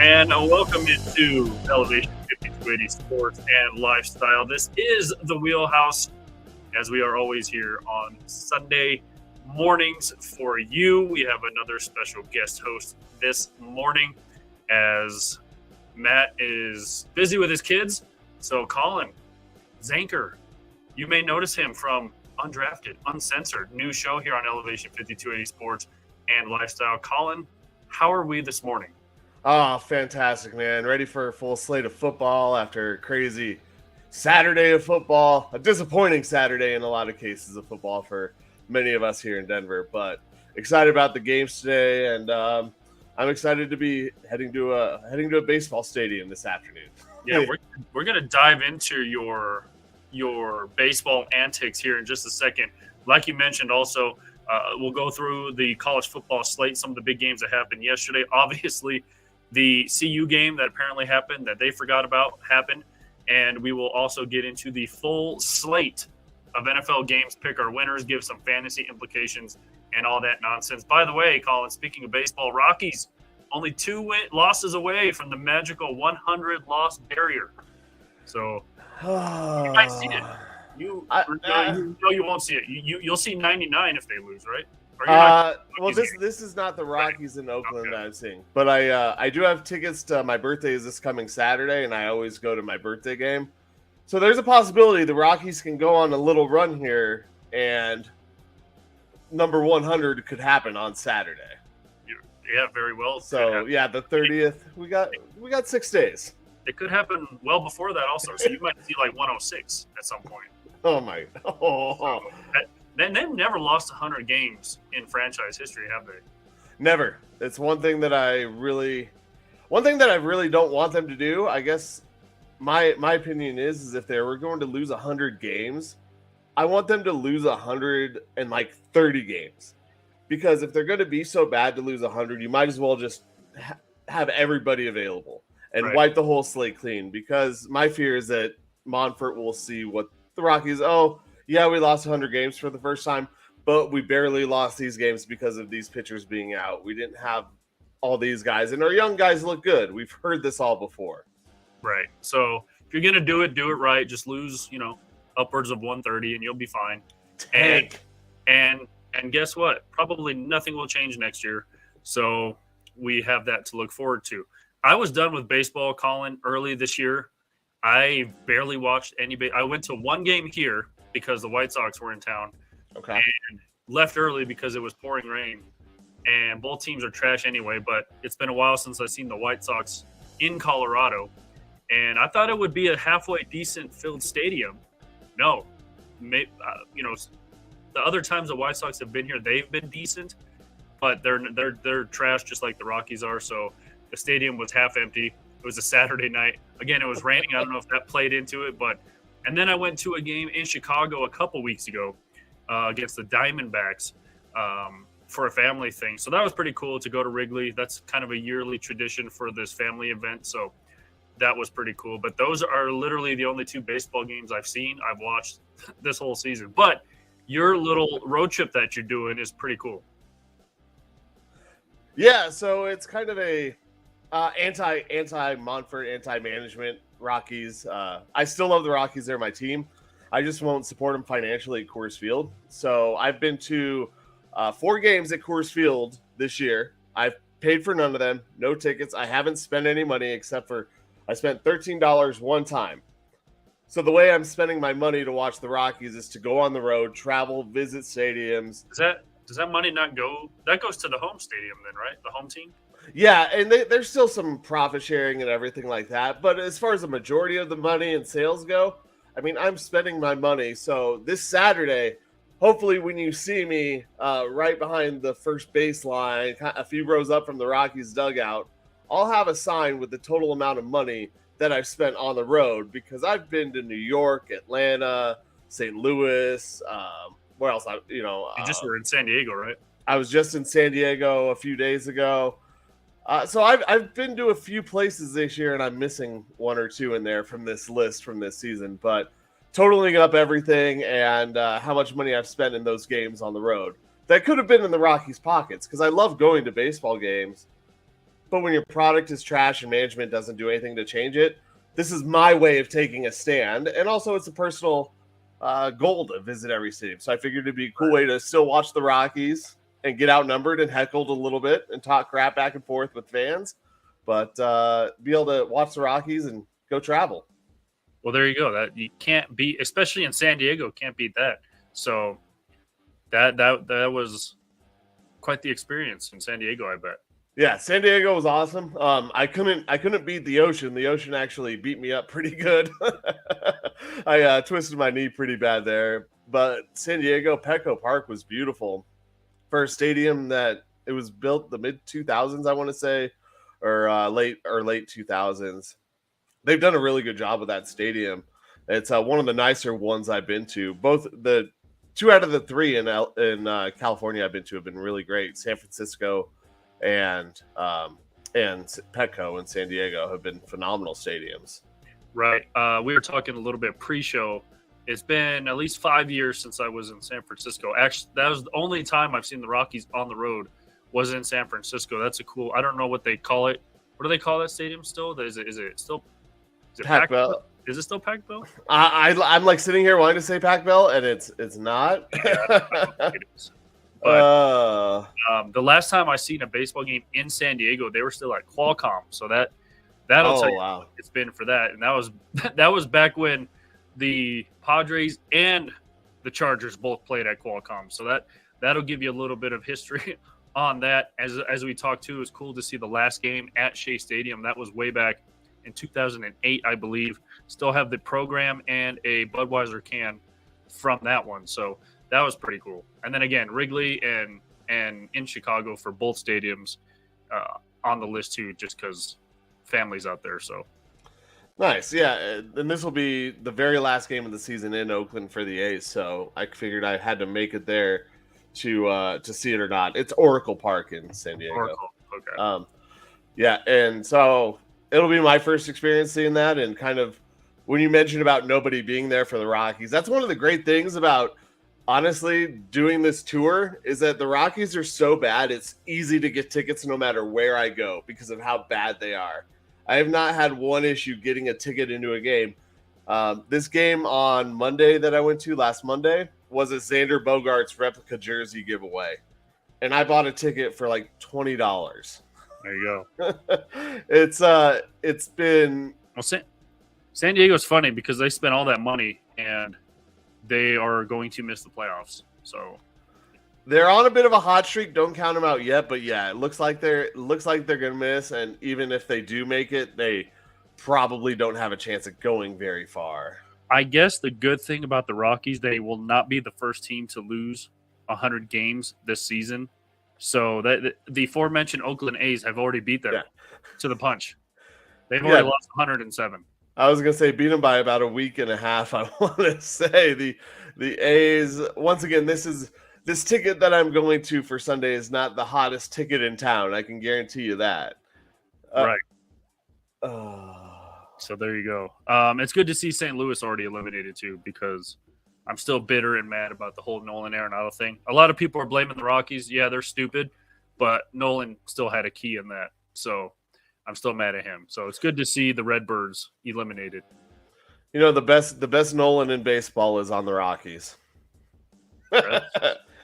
And welcome into Elevation 5280 Sports and Lifestyle. This is the Wheelhouse, as we are always here on Sunday mornings for you. We have another special guest host this morning, as Matt is busy with his kids. So Collin Zanker, you may notice him from Undrafted, Uncensored, new show here on Elevation 5280 Sports and Lifestyle. Collin, how are we this morning? Oh, fantastic, man. Ready for a full slate of football after a crazy Saturday of football. A disappointing Saturday in a lot of cases of football for many of us here in Denver. But excited about the games today, and I'm excited to be heading to a baseball stadium this afternoon. Yeah, we're going to dive into your baseball antics here in just a second. Like you mentioned also, we'll go through the college football slate, some of the big games that happened yesterday. Obviously, the CU game that apparently happened that they forgot about happened. And we will also get into the full slate of NFL games, pick our winners, give some fantasy implications, and all that nonsense. By the way, Collin, speaking of baseball, Rockies only 2 losses away from the magical 100-loss barrier. So you might see it. You won't see it. You'll see 99 if they lose, right? Well, this is not the Rockies in Oakland that I'm seeing, but I do have tickets to my birthday is this coming Saturday, and I always go to my birthday game. So there's a possibility the Rockies can go on a little run here, and number 100 could happen on Saturday. Yeah, very well. So yeah, the 30th. We got 6 days. It could happen well before that also. So you might see like 106 at some point. Oh my! So they've never lost 100 games in franchise history, have they? Never. It's one thing that I really don't want them to do. I guess my opinion is if they were going to lose 100 games, I want them to lose 130 games. Because if they're going to be so bad to lose 100, you might as well just have everybody available and wipe the whole slate clean. Because my fear is that Monfort will see what the Rockies, yeah, we lost 100 games for the first time, but we barely lost these games because of these pitchers being out. We didn't have all these guys, and our young guys look good. We've heard this all before. Right. So if you're going to do it right. Just lose, upwards of 130, and you'll be fine. Tank. And guess what? Probably nothing will change next year. So we have that to look forward to. I was done with baseball, Collin, early this year. I barely watched any I went to one game here because the White Sox were in town. Okay. And left early because it was pouring rain. And both teams are trash anyway, but it's been a while since I've seen the White Sox in Colorado. And I thought it would be a halfway decent filled stadium. No. The other times the White Sox have been here, they've been decent, but they're trash just like the Rockies are. So the stadium was half empty. It was a Saturday night. Again, it was raining. I don't know if that played into it, and then I went to a game in Chicago a couple weeks ago against the Diamondbacks for a family thing. So that was pretty cool to go to Wrigley. That's kind of a yearly tradition for this family event. So that was pretty cool. But those are literally the only 2 baseball games I've watched this whole season. But your little road trip that you're doing is pretty cool. Yeah, so it's kind of a anti-Monfort, anti-management Rockies. I still love the Rockies. They're my team. I just won't support them financially at Coors Field. So I've been to 4 games at Coors Field this year. I've paid for none of them. No tickets. I haven't spent any money except for I spent $13 one time. So the way I'm spending my money to watch the Rockies is to go on the road, travel, visit stadiums. Does that money not go? That goes to the home stadium then, right? The home team? Yeah, and there's still some profit sharing and everything like that. But as far as the majority of the money and sales go, I mean, I'm spending my money. So this Saturday, hopefully when you see me right behind the first baseline, a few rows up from the Rockies dugout, I'll have a sign with the total amount of money that I've spent on the road because I've been to New York, Atlanta, St. Louis, where else? You just were in San Diego, right? I was just in San Diego a few days ago. So I've been to a few places this year, and I'm missing 1 or 2 in there from this list from this season. But totaling up everything and how much money I've spent in those games on the road, that could have been in the Rockies' pockets because I love going to baseball games. but when your product is trash and management doesn't do anything to change it, this is my way of taking a stand. And also, it's a personal goal to visit every stadium. So I figured it'd be a cool way to still watch the Rockies and get outnumbered and heckled a little bit and talk crap back and forth with fans, but be able to watch the Rockies and go travel. Well, there you go. That you can't beat, especially in San Diego, can't beat that. So that was quite the experience in San Diego, I bet. Yeah, San Diego was awesome. I couldn't beat the Ocean. The Ocean actually beat me up pretty good. I twisted my knee pretty bad there. But San Diego, Petco Park was beautiful. For a stadium that it was built the mid 2000s, I want to say, or late 2000s. They've done a really good job with that stadium. It's one of the nicer ones I've been to. Both the 2 out of the 3 in California I've been to have been really great. San Francisco and Petco in San Diego have been phenomenal stadiums. Right. We were talking a little bit pre-show. It's been at least 5 years since I was in San Francisco. Actually, that was the only time I've seen the Rockies on the road was in San Francisco. That's a cool. I don't know what they call it. What do they call that stadium still? Is it still? Is it Pac Bell? Is it still Pac Bell? I'm like sitting here wanting to say Pac Bell, and it's not. Yeah, I don't think it is. But the last time I seen a baseball game in San Diego, they were still at Qualcomm. So that'll tell you it's been for that. And that was back when the Padres and the Chargers both played at Qualcomm. So that'll give you a little bit of history on that. As we talked to, it was cool to see the last game at Shea Stadium. That was way back in 2008, I believe. Still have the program and a Budweiser can from that one. So that was pretty cool. And then again, Wrigley and in Chicago for both stadiums on the list too, just because families out there. So nice, yeah. And this will be the very last game of the season in Oakland for the A's. So I figured I had to make it there to see it or not. It's Oracle Park in San Diego. Oracle. Okay. Yeah, and so it'll be my first experience seeing that. And kind of when you mentioned about nobody being there for the Rockies, that's one of the great things about honestly doing this tour is that the Rockies are so bad. It's easy to get tickets no matter where I go because of how bad they are. I have not had one issue getting a ticket into a game. This game on Monday that I went to last Monday was a Xander Bogaerts replica jersey giveaway. And I bought a ticket for like $20. There you go. It's been San Diego's funny because they spent all that money and they are going to miss the playoffs. So they're on a bit of a hot streak. Don't count them out yet, but yeah, it looks like they're gonna miss. And even if they do make it, they probably don't have a chance of going very far. I guess the good thing about the Rockies, they will not be the first team to lose 100 games this season. So that the aforementioned Oakland A's have already beat them to the punch. They've already lost 107. I was gonna say beat them by about a week and a half. I want to say the A's once again. This ticket that I'm going to for Sunday is not the hottest ticket in town. I can guarantee you that. Right. So there you go. It's good to see St. Louis already eliminated too, because I'm still bitter and mad about the whole Nolan Arenado thing. A lot of people are blaming the Rockies. Yeah, they're stupid, but Nolan still had a key in that. So I'm still mad at him. So it's good to see the Redbirds eliminated. You know, the best Nolan in baseball is on the Rockies.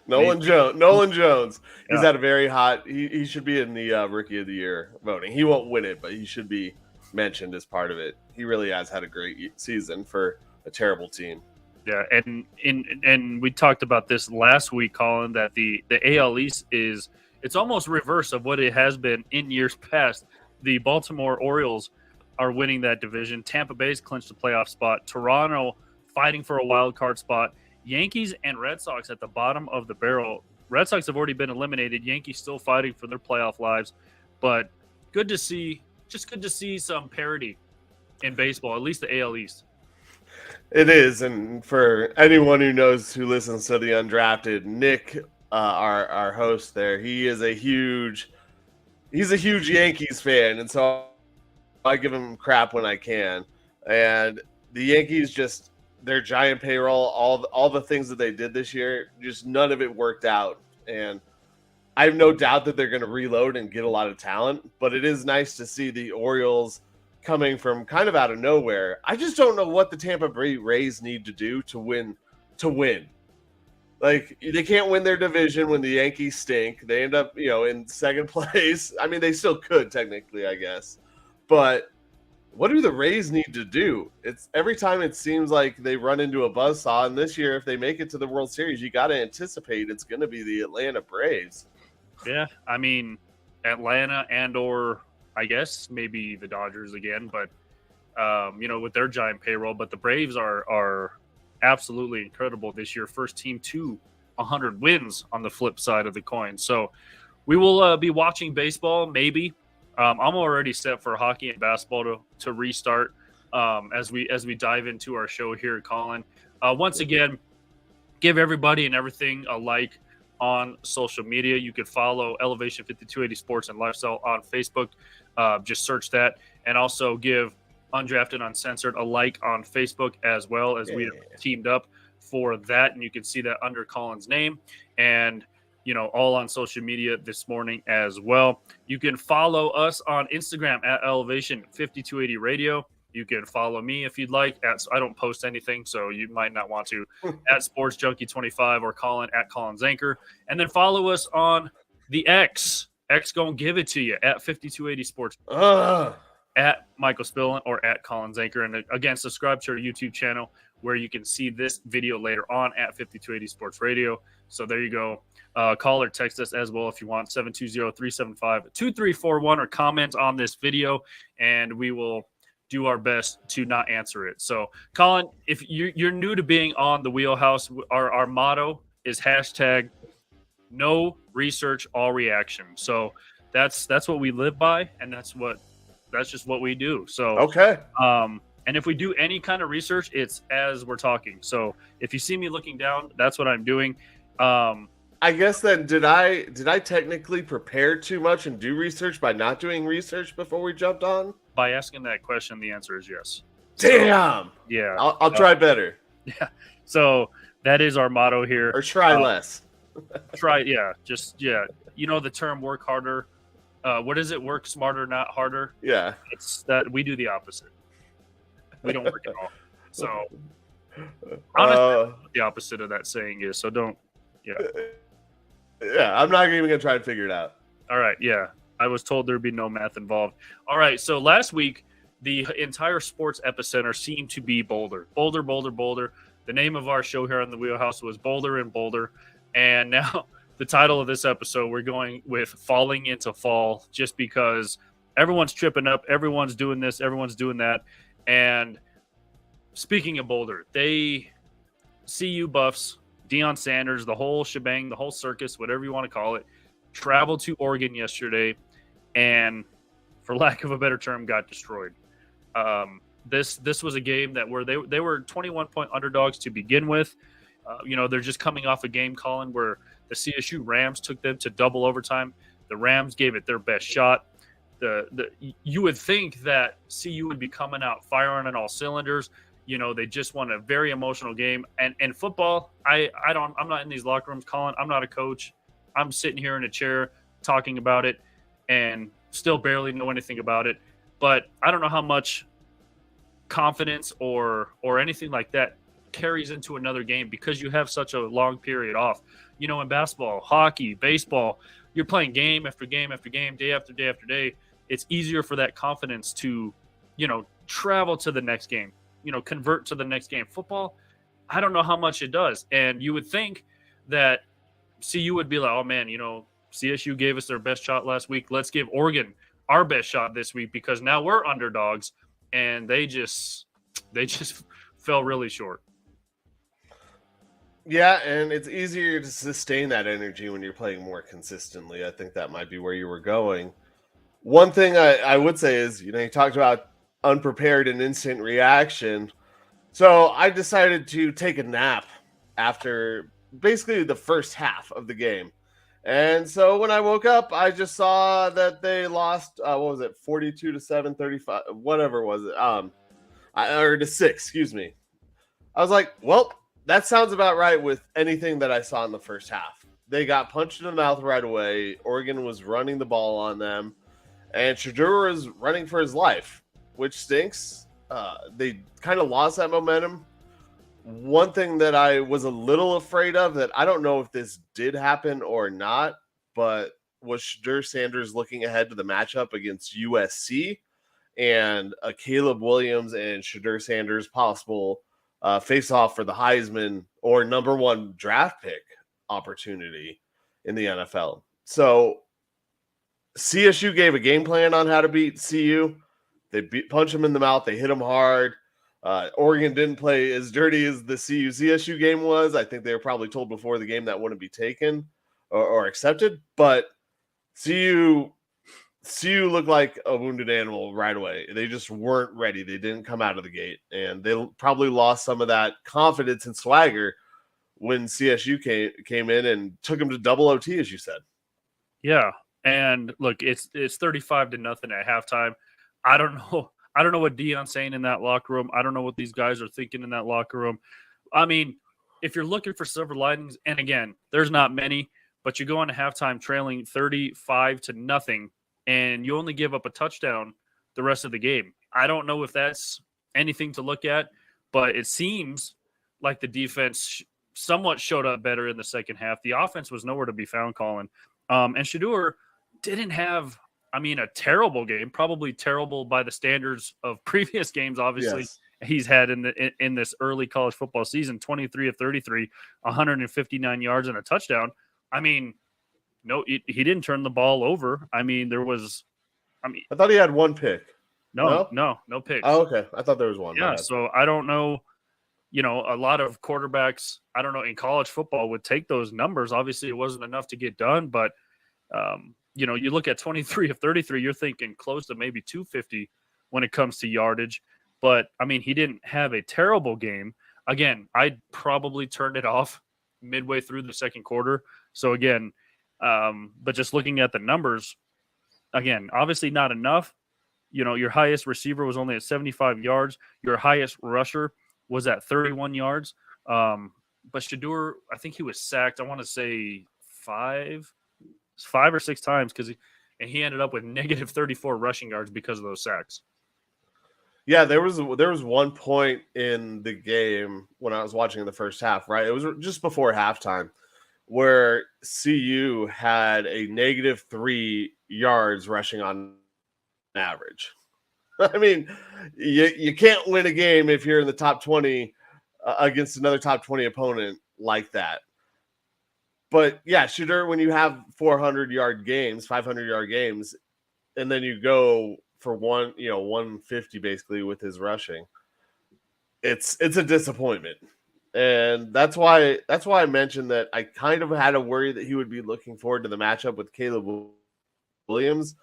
Nolan Jones. He's had a very hot. He should be in the Rookie of the Year voting. He won't win it, but he should be mentioned as part of it. He really has had a great season for a terrible team. Yeah, and we talked about this last week, Collin, that the AL East it's almost reverse of what it has been in years past. The Baltimore Orioles are winning that division. Tampa Bay's clinched the playoff spot. Toronto fighting for a wild card spot. Yankees and Red Sox at the bottom of the barrel. Red Sox have already been eliminated. Yankees still fighting for their playoff lives. But good to see some parity in baseball, at least the AL East. It is, and for anyone who listens to the Undrafted, Nick, our host there, he's a huge Yankees fan, and so I give him crap when I can. And the Yankees just their giant payroll, all the things that they did this year, just none of it worked out. And I have no doubt that they're going to reload and get a lot of talent, but it is nice to see the Orioles coming from kind of out of nowhere. I just don't know what the Tampa Bay Rays need to do to win. Like, they can't win their division when the Yankees stink. They end up, in second place. I mean, they still could technically, I guess. But what do the Rays need to do? It's every time it seems like they run into a buzzsaw. And this year, if they make it to the World Series, you got to anticipate it's going to be the Atlanta Braves. Yeah, I mean, Atlanta or I guess maybe the Dodgers again, but with their giant payroll. But the Braves are absolutely incredible this year. First team to 100 wins on the flip side of the coin. So we will be watching baseball. Maybe I'm already set for hockey and basketball to restart as we dive into our show here, Collin. Once again, give everybody and everything a like on social media. You can follow Elevation 5280 Sports and Lifestyle on Facebook. Just search that, and also give Undrafted Uncensored a like on Facebook as well, as we have teamed up for that. And you can see that under Collin's name, and all on social media this morning as well. You can follow us on Instagram at Elevation 5280 Radio. You can follow me if you'd like. I don't post anything, so you might not want to. At Sports Junkie 25 or Collin at Collin Zanker. And then follow us on the X. X gonna give it to you at 5280 Sports. At Michael Spillin or at Collin Zanker. And again, subscribe to our YouTube channel where you can see this video later on at 5280 Sports Radio. So there you go. Call or text us as well if you want, 720-375-2341, or comment on this video, and we will do our best to not answer it. So, Collin, if you're new to being on the Wheelhouse, our motto is hashtag no research, all reaction. So that's what we live by, and that's just what we do. So okay. And if we do any kind of research, it's as we're talking. So if you see me looking down, that's what I'm doing. I guess then did I technically prepare too much and do research by not doing research before we jumped on? By asking that question, the answer is yes. Damn. So, yeah. I'll try better. Yeah. So that is our motto here. Or try less. Just the term work harder. What is it? Work smarter, not harder. Yeah. It's that we do the opposite. We don't work at all. So honestly, the opposite of that saying is, so don't. Yeah, I'm not even going to try and figure it out. All right, yeah. I was told there'd be no math involved. All right, so last week, the entire sports epicenter seemed to be Boulder. Boulder, Boulder, Boulder. The name of our show here on the Wheelhouse was Boulder and Boulder. And now the title of this episode, we're going with Falling into Fall, just because everyone's tripping up, everyone's doing this, everyone's doing that. And speaking of Boulder, they CU Buffs, Deion Sanders, the whole shebang, the whole circus, whatever you want to call it, traveled to Oregon yesterday and, for lack of a better term, got destroyed. This was a game where they were 21-point underdogs to begin with. They're just coming off a game, Collin, where the CSU Rams took them to double overtime. The Rams gave it their best shot. You would think that CU would be coming out firing on all cylinders. They just won a very emotional game. And football, I'm not in these locker rooms, Collin. I'm not a coach. I'm sitting here in a chair talking about it and still barely know anything about it. But I don't know how much confidence or anything like that carries into another game because you have such a long period off. In basketball, hockey, baseball, you're playing game after game after game, day after day after day. It's easier for that confidence to, travel to the next game. Convert to the next game. Football, I don't know how much it does. And you would think that CU would be like, oh man, CSU gave us their best shot last week. Let's give Oregon our best shot this week because now we're underdogs. And they just fell really short. Yeah, and it's easier to sustain that energy when you're playing more consistently. I think that might be where you were going. One thing I would say is, you talked about unprepared and instant reaction. So I decided to take a nap after basically the first half of the game. And so when I woke up, I just saw that they lost, 42-7, 35, whatever was it? Or to 6, excuse me. I was like, well, that sounds about right with anything that I saw in the first half. they got punched in the mouth right away. Oregon was running the ball on them, and Shedeur is running for his life, which stinks. They kind of lost that momentum. One thing that I was a little afraid of, that I don't know if this did happen or not, but was Shedeur Sanders looking ahead to the matchup against USC and a Caleb Williams and Shedeur Sanders possible face-off for the Heisman or number one draft pick opportunity in the NFL. So CSU gave a game plan on how to beat CU. They punch them in the mouth. They hit them hard. Oregon didn't play as dirty as the CSU game was. I think they were probably told before the game that wouldn't be taken or accepted. But CU looked like a wounded animal right away. They just weren't ready. They didn't come out of the gate. And they probably lost some of that confidence and swagger when CSU came in and took them to double OT, as you said. Yeah. And look, it's 35-0 at halftime. I don't know what Deion's saying in that locker room. I don't know what these guys are thinking in that locker room. I mean, if you're looking for silver linings, and again, there's not many, but you go into halftime trailing 35-0, and you only give up a touchdown the rest of the game. I don't know if that's anything to look at, but it seems like the defense somewhat showed up better in the second half. The offense was nowhere to be found, Collin. And Shedeur didn't have, a terrible game, probably terrible by the standards of previous games, obviously. Yes. He's had in this early college football season, 23 of 33, 159 yards and a touchdown. No, he didn't turn the ball over. I thought he had one pick. No picks. Oh, okay. I thought there was one. Yeah, so I don't know. A lot of quarterbacks, I don't know, in college football would take those numbers. Obviously, it wasn't enough to get done, but you look at 23 of 33, you're thinking close to maybe 250 when it comes to yardage. But, he didn't have a terrible game. Again, I probably turned it off midway through the second quarter. So, again, but just looking at the numbers, again, obviously not enough. Your highest receiver was only at 75 yards. Your highest rusher was at 31 yards. But Shedeur, I think he was sacked, I want to say five or six times because he ended up with negative 34 rushing yards because of those sacks. Yeah, there was one point in the game when I was watching the first half, right? It was just before halftime where CU had a negative 3 yards rushing on average. You can't win a game if you're in the top 20 against another top 20 opponent like that. But yeah, Shedeur, when you have 400-yard games, 500-yard games, and then you go for 150 basically with his rushing, it's a disappointment. And that's why I mentioned that I kind of had a worry that he would be looking forward to the matchup with Caleb Williams.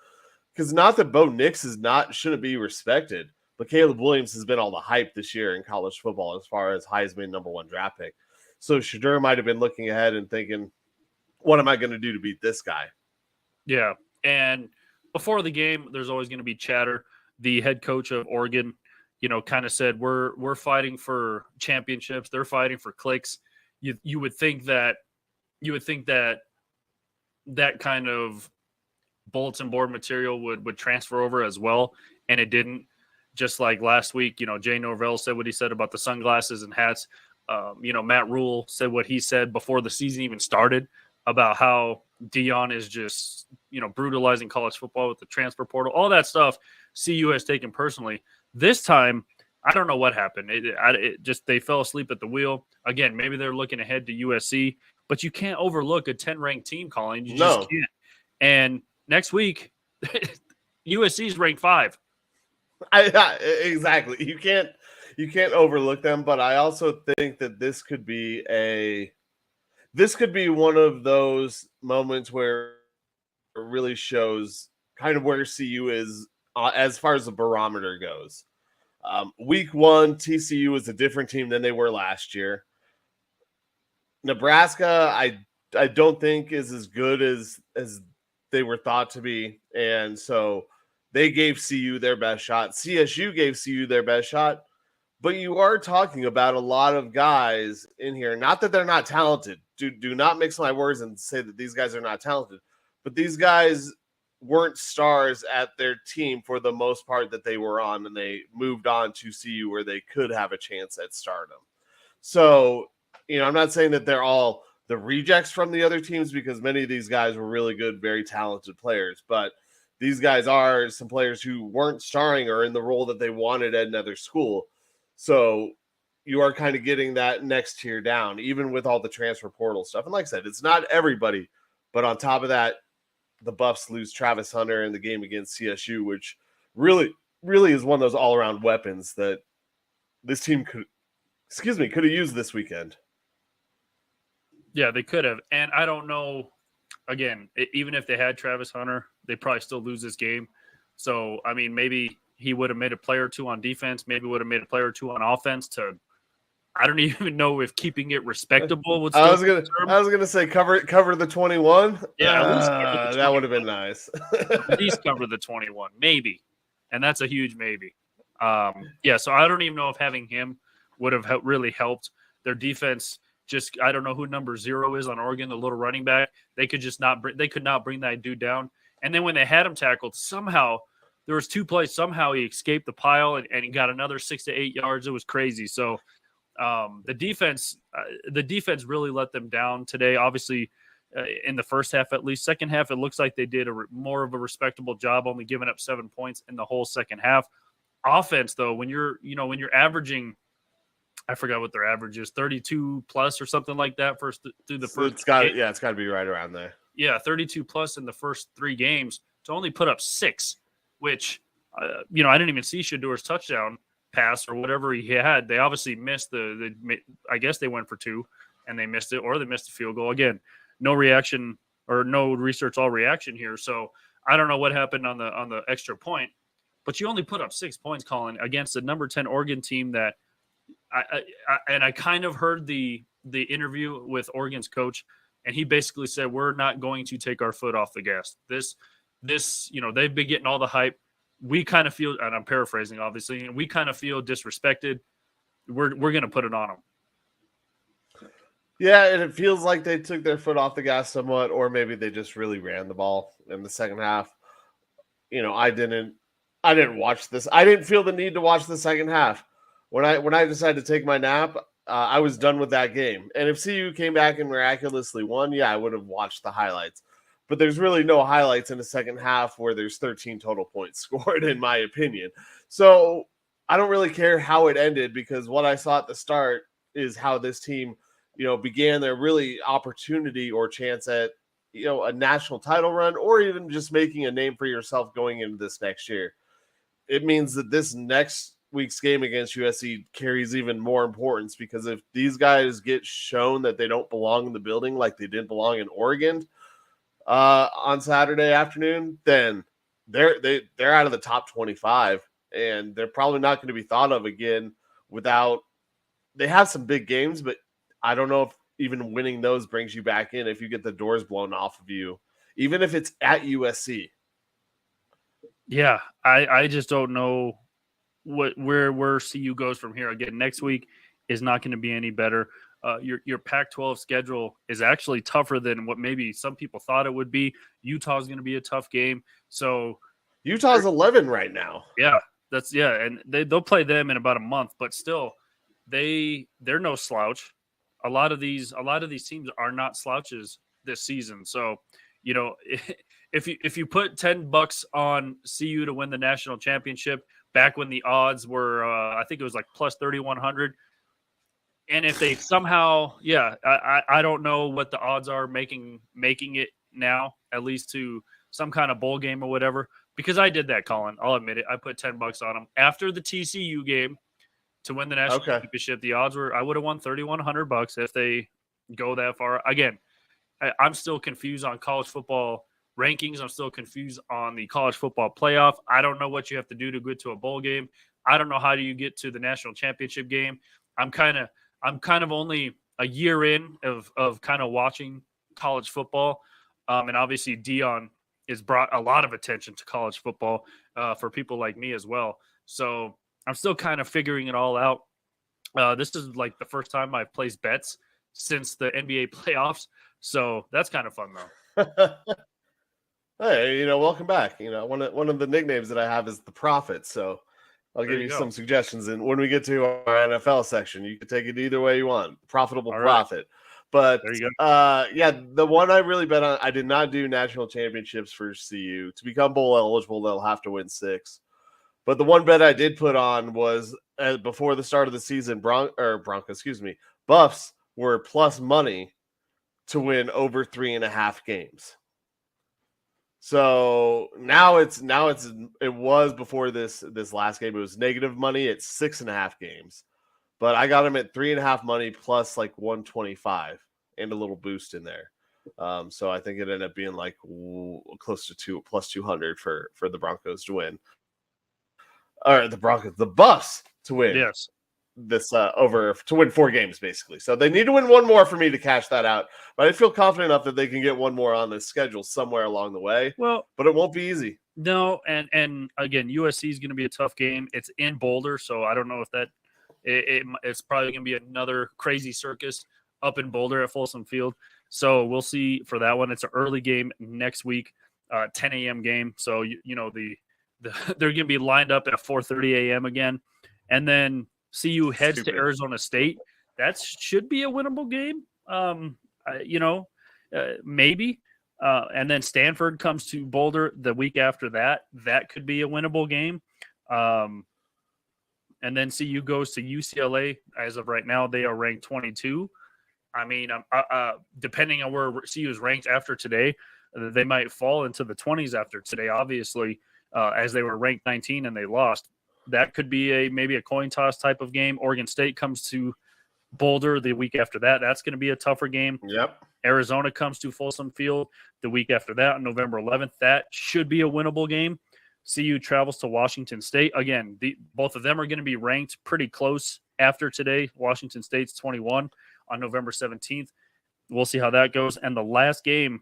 Because not that Bo Nix shouldn't be respected, but Caleb Williams has been all the hype this year in college football as far as Heisman number one draft pick. So Shedeur might have been looking ahead and thinking, what am I going to do to beat this guy? Yeah. And before the game, there's always going to be chatter. The head coach of Oregon, kind of said, we're fighting for championships. They're fighting for clicks. You would think that kind of bulletin board material would transfer over as well, and it didn't. Just like last week, Jay Norvell said what he said about the sunglasses and hats. Matt Rule said what he said before the season even started about how Deion is just, brutalizing college football with the transfer portal. All that stuff CU has taken personally. This time, I don't know what happened. They fell asleep at the wheel. Again, maybe they're looking ahead to USC, but you can't overlook a 10-ranked team, Collin. You just can't. And next week, USC is ranked 5. Exactly. You can't overlook them, but I also think that this could be one of those moments where it really shows kind of where CU is as far as the barometer goes. Week 1, TCU is a different team than they were last year. Nebraska, I don't think is as good as they were thought to be, and so they gave CU their best shot. CSU gave CU their best shot, But you are talking about a lot of guys in here. Not that they're not talented. Do not mix my words and say that these guys are not talented. But these guys weren't stars at their team for the most part that they were on, and they moved on to CU where they could have a chance at stardom. So, I'm not saying that they're all the rejects from the other teams because many of these guys were really good, very talented players. But these guys are some players who weren't starring or in the role that they wanted at another school. So you are kind of getting that next tier down, even with all the transfer portal stuff. And like I said, it's not everybody. But on top of that, the Buffs lose Travis Hunter in the game against CSU, which really is one of those all-around weapons that this team could have used this weekend. Yeah, they could have. And I don't know, again, even if they had Travis Hunter, they probably still lose this game. So, I mean, maybe he would have made a play or two on defense, maybe would have made a play or two on offense I don't even know if keeping it respectable would still I was gonna say cover the 21. Yeah, at least cover the 21. That would have been nice. At least cover the 21, maybe. And that's a huge maybe. So I don't even know if having him would have really helped their defense. Just, I don't know who number 0 is on Oregon, the little running back. They could not bring that dude down. And then when they had him tackled, somehow there was 2 plays. Somehow he escaped the pile and he got another 6 to 8 yards. It was crazy. So the defense really let them down today. Obviously, in the first half, at least. Second half, it looks like they did more of a respectable job, only giving up 7 points in the whole second half. Offense, though, when you're averaging, I forgot what their average is, 32 plus or something like that through the first. It's got to be right around there. Yeah, 32 plus in the first 3 games to only put up 6, which I didn't even see Shador's touchdown pass or whatever he had. They obviously missed I guess they went for 2 and they missed it, or they missed the field goal. Again, no reaction or no research, all reaction here. So I don't know what happened on the extra point, but you only put up 6 points, Collin, against the number 10 Oregon team that I kind of heard the interview with Oregon's coach, and he basically said, we're not going to take our foot off the gas. This, they've been getting all the hype. We kind of feel, and I'm paraphrasing, obviously, and we kind of feel disrespected. We're going to put it on them. Yeah, and it feels like they took their foot off the gas somewhat, or maybe they just really ran the ball in the second half. I didn't watch this. I didn't feel the need to watch the second half. When I decided to take my nap, I was done with that game. And if CU came back and miraculously won, yeah, I would have watched the highlights. But there's really no highlights in the second half where there's 13 total points scored, in my opinion. So I don't really care how it ended, because what I saw at the start is how this team, began their really opportunity or chance at, a national title run, or even just making a name for yourself going into this next year. It means that this next week's game against USC carries even more importance, because if these guys get shown that they don't belong in the building like they didn't belong in Oregon on Saturday afternoon, then they're out of the top 25, and they're probably not going to be thought of again without. They have some big games, but I don't know if even winning those brings you back in if you get the doors blown off of you, even if it's at USC. Yeah, I just don't know where CU goes from here. Again, next week is not going to be any better. Your Pac-12 schedule is actually tougher than what maybe some people thought it would be. Utah's going to be a tough game. So Utah's 11 right now. Yeah, and they'll play them in about a month, but still, they're no slouch. A lot of these teams are not slouches this season. So, if you put $10 on CU to win the national championship back when the odds were, I think it was like plus 3,100. And if they somehow, I don't know what the odds are making it now, at least to some kind of bowl game or whatever, because I did that, Collin. I'll admit it. I put $10 on them after the TCU game to win the national championship. The odds were, I would have won $3,100 if they go that far. Again, I'm still confused on college football rankings. I'm still confused on the college football playoff. I don't know what you have to do to get to a bowl game. I don't know how do you get to the national championship game. I'm kind of only a year in of kind of watching college football. And obviously Dion has brought a lot of attention to college football for people like me as well. So I'm still kind of figuring it all out. This is like the first time I've placed bets since the NBA playoffs, so that's kind of fun though. Hey, welcome back. One of the nicknames that I have is the Prophet. So I'll There give you you go. some suggestions. And when we get to our NFL section, you can take it either way you want. Profitable All right. profit. But There you go. yeah, the one I really bet on, I did not do national championships for CU. To become bowl eligible, they'll have to win 6. But the one bet I did put on was before the start of the season, Buffs were plus money to win over 3.5 games. So now it was before this last game. It was negative money at 6.5 games, but I got them at 3.5 money plus like 125 and a little boost in there. So I think it ended up being like close to plus 200 for the Broncos to win, or the Buffs to win. Yes. This over to win 4 games basically. So they need to win one more for me to cash that out. But I feel confident enough that they can get one more on the schedule somewhere along the way. Well, but it won't be easy. No, and again, USC is going to be a tough game. It's in Boulder, so I don't know if that it's probably going to be another crazy circus up in Boulder at Folsom Field. So we'll see for that one. It's an early game next week, 10 a.m. game. So they're going to be lined up at 4:30 a.m. again, and then CU heads to Arizona State. That should be a winnable game. Maybe. And then Stanford comes to Boulder the week after that. That could be a winnable game. And then CU goes to UCLA. As of right now, they are ranked 22. I mean, depending on where CU is ranked after today, they might fall into the 20s after today, obviously, as they were ranked 19 and they lost. That could be maybe a coin toss type of game. Oregon State comes to Boulder the week after that. That's going to be a tougher game. Yep. Arizona comes to Folsom Field the week after that on November 11th. That should be a winnable game. CU travels to Washington State. Again, both of them are going to be ranked pretty close after today. Washington State's 21 on November 17th. We'll see how that goes. And the last game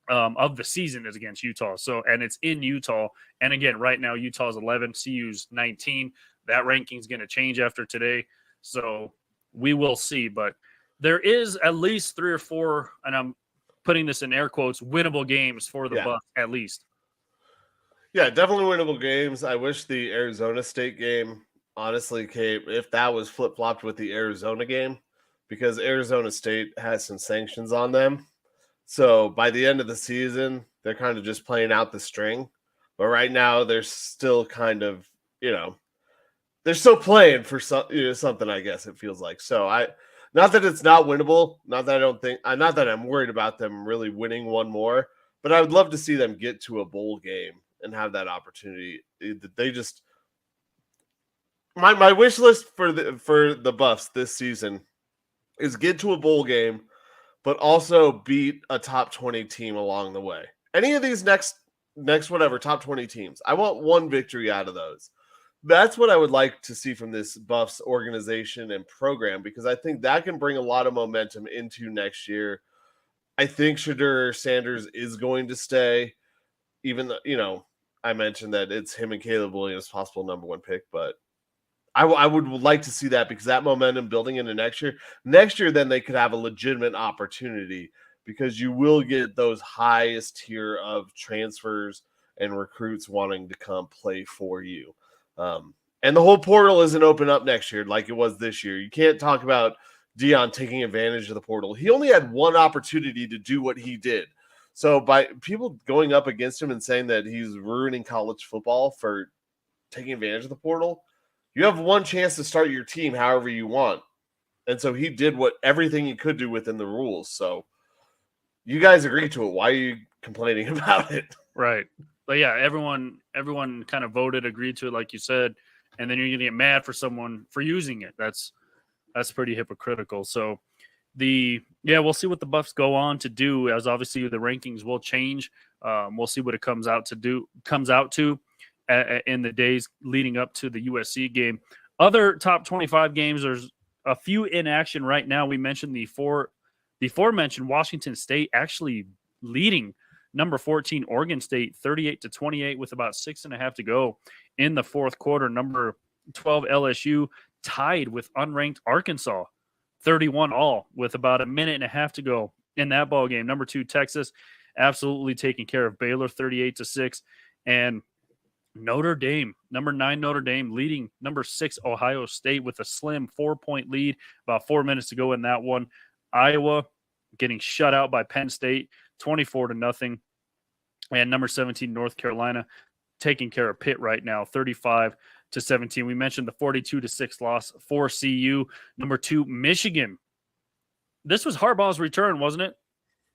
of the season is against Utah. And it's in Utah. And again, right now, Utah's 11, CU's 19. That ranking is going to change after today. So we will see. But there is at least 3 or 4, and I'm putting this in air quotes, winnable games for the Bucs at least. Yeah, definitely winnable games. I wish the Arizona State game, honestly, came if that was flip-flopped with the Arizona game, because Arizona State has some sanctions on them. So by the end of the season, they're kind of just playing out the string. But right now, they're still kind of, they're still playing for something, I guess it feels like. So not that it's not winnable, not that I'm worried about them really winning one more, but I would love to see them get to a bowl game and have that opportunity. They just my wish list for the Buffs this season is get to a bowl game, but also beat a top 20 team along the way. Any of these next whatever top 20 teams, I want one victory out of those. That's what I would like to see from this Buffs organization and program, because I think that can bring a lot of momentum into next year. I think Shedeur Sanders is going to stay, even though, I mentioned that it's him and Caleb Williams, possible number 1 pick, but I would like to see that, because that momentum building into next year. Next year, then they could have a legitimate opportunity, because you will get those highest tier of transfers and recruits wanting to come play for you. And the whole portal isn't open up next year like it was this year. You can't talk about Deion taking advantage of the portal. He only had one opportunity to do what he did. So by people going up against him and saying that he's ruining college football for taking advantage of the portal, you have one chance to start your team however you want. And so he did everything he could do within the rules. So you guys agreed to it. Why are you complaining about it? Right. But yeah, everyone kind of voted, agreed to it, like you said, and then you're going to get mad for someone for using it. That's pretty hypocritical. So we'll see what the Buffs go on to do, as obviously the rankings will change. We'll see what it comes out to in the days leading up to the USC game. Other top 25 games, there's a few in action right now. We mentioned the aforementioned Washington State actually leading number 14 Oregon State 38-28 with about 6.5 to go in the fourth quarter. Number 12 LSU tied with unranked Arkansas, 31 all with about a minute and a half to go in that ball game. Number 2 Texas absolutely taking care of Baylor 38-6, and Notre Dame, number 9 Notre Dame leading number 6 Ohio State with a slim 4-point lead, about 4 minutes to go in that one. Iowa getting shut out by Penn State 24-0, and number 17 North Carolina taking care of Pitt right now 35-17. We mentioned the 42-6 loss for CU. Number 2 Michigan. This was Harbaugh's return, wasn't it?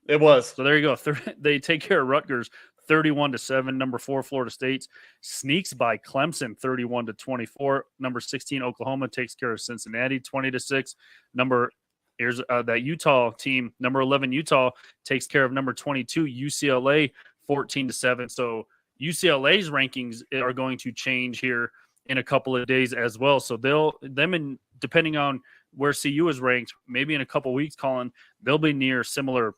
It was. So there you go. They take care of Rutgers 31-7. Number 4 Florida State sneaks by Clemson 31-24. Number 16 Oklahoma takes care of Cincinnati 20-6. Here's that Utah team. Number 11 Utah takes care of number 22 UCLA 14-7. So UCLA's rankings are going to change here in a couple of days as well. So depending on where CU is ranked, maybe in a couple of weeks, Collin, they'll be near similar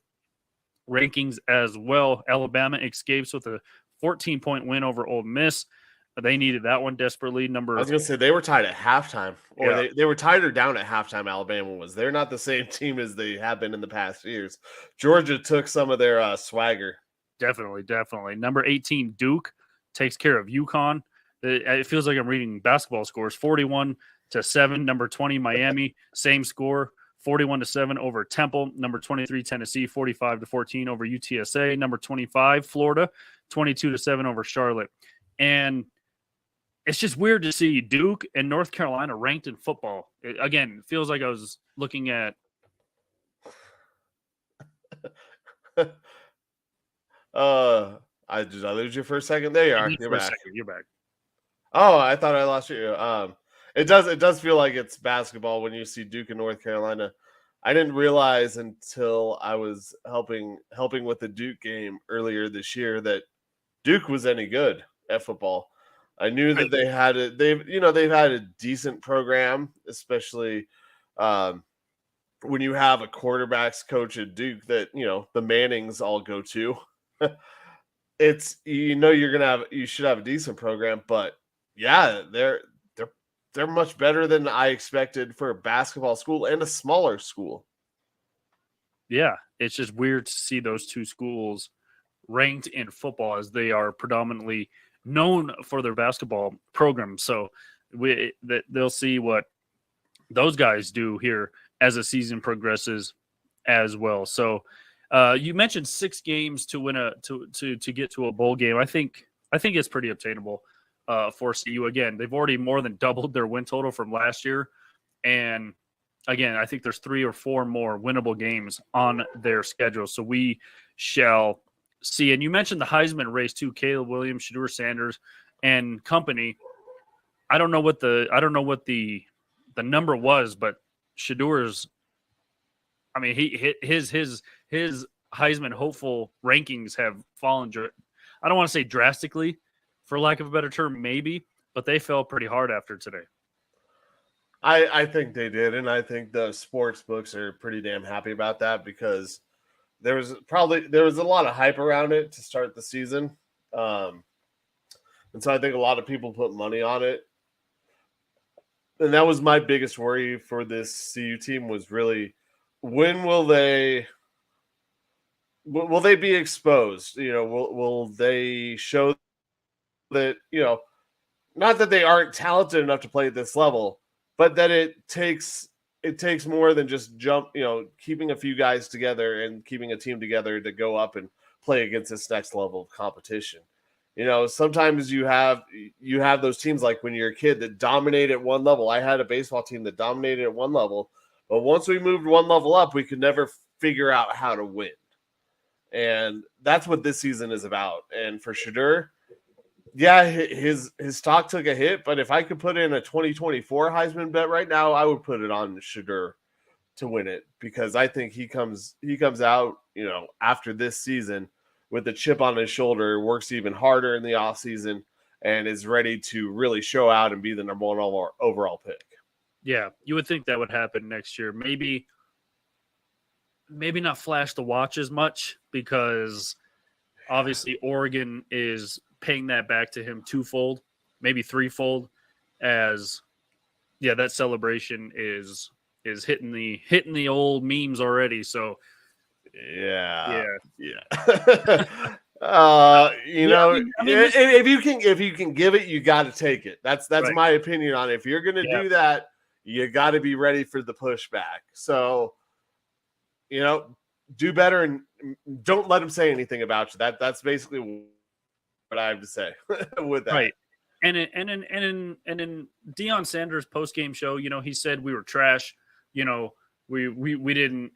rankings as well. Alabama escapes with a 14-point win over Ole Miss. They needed that one desperately. I was going to say they were tied at halftime, or Yeah. they were tied or down at halftime. Alabama was. They're not the same team as they have been in the past years. Georgia took some of their swagger. Definitely. Number 18 Duke takes care of UConn. It feels like I'm reading basketball scores. 41-7. Number 20 Miami, same score. 41-7 over Temple. Number 23 Tennessee, 45-14 over UTSA. Number 25 Florida, 22-7 over Charlotte. And it's just weird to see Duke and North Carolina ranked in football. It feels like I was looking at. Did I lose you for a second? There you are. You're back. You're back. Oh, I thought I lost you. It does feel like it's basketball when you see Duke and North Carolina. I didn't realize until I was helping with the Duke game earlier this year that Duke was any good at football. I knew that they've had a decent program, especially when you have a quarterbacks coach at Duke that the Mannings all go to. It's you should have a decent program, but yeah, they're much better than I expected for a basketball school and a smaller school. Yeah, it's just weird to see those two schools ranked in football as they are predominantly known for their basketball program. So they'll see what those guys do here as the season progresses as well. So you mentioned 6 games to win to get to a bowl game. I think it's pretty obtainable for CU. Again, they've already more than doubled their win total from last year. And again, I think there's 3 or 4 more winnable games on their schedule. So we shall see. And you mentioned the Heisman race too, Caleb Williams, Shedeur Sanders, and company. I don't know what the number was, but Shedeur's, I mean, his Heisman hopeful rankings have fallen. I don't want to say drastically, for lack of a better term, maybe, but they fell pretty hard after today. I think they did, and I think the sports books are pretty damn happy about that because there was a lot of hype around it to start the season, and so I think a lot of people put money on it, and that was my biggest worry for this CU team was really when will they be exposed? Will they show that not that they aren't talented enough to play at this level, but that it takes more than just keeping a few guys together and keeping a team together to go up and play against this next level of competition. Sometimes you have those teams like when you're a kid that dominate at one level. I had a baseball team that dominated at one level, but once we moved one level up, we could never figure out how to win. And that's what this season is about. And for Shedeur, yeah, his stock took a hit, but if I could put in a 2024 Heisman bet right now, I would put it on Shedeur to win it because I think he comes out, after this season with a chip on his shoulder, works even harder in the offseason, and is ready to really show out and be the number 1 overall pick. Yeah, you would think that would happen next year. Maybe not flash the watch as much because obviously Oregon is paying that back to him twofold, maybe threefold. as that celebration is hitting the old memes already. So yeah. This, if you can give it, you got to take it. That's right. my opinion on it. If you're going to do that, you got to be ready for the pushback. So, do better and don't let them say anything about you. That's basically what I have to say with that. Right. And in Deion Sanders post-game show, he said we were trash. We didn't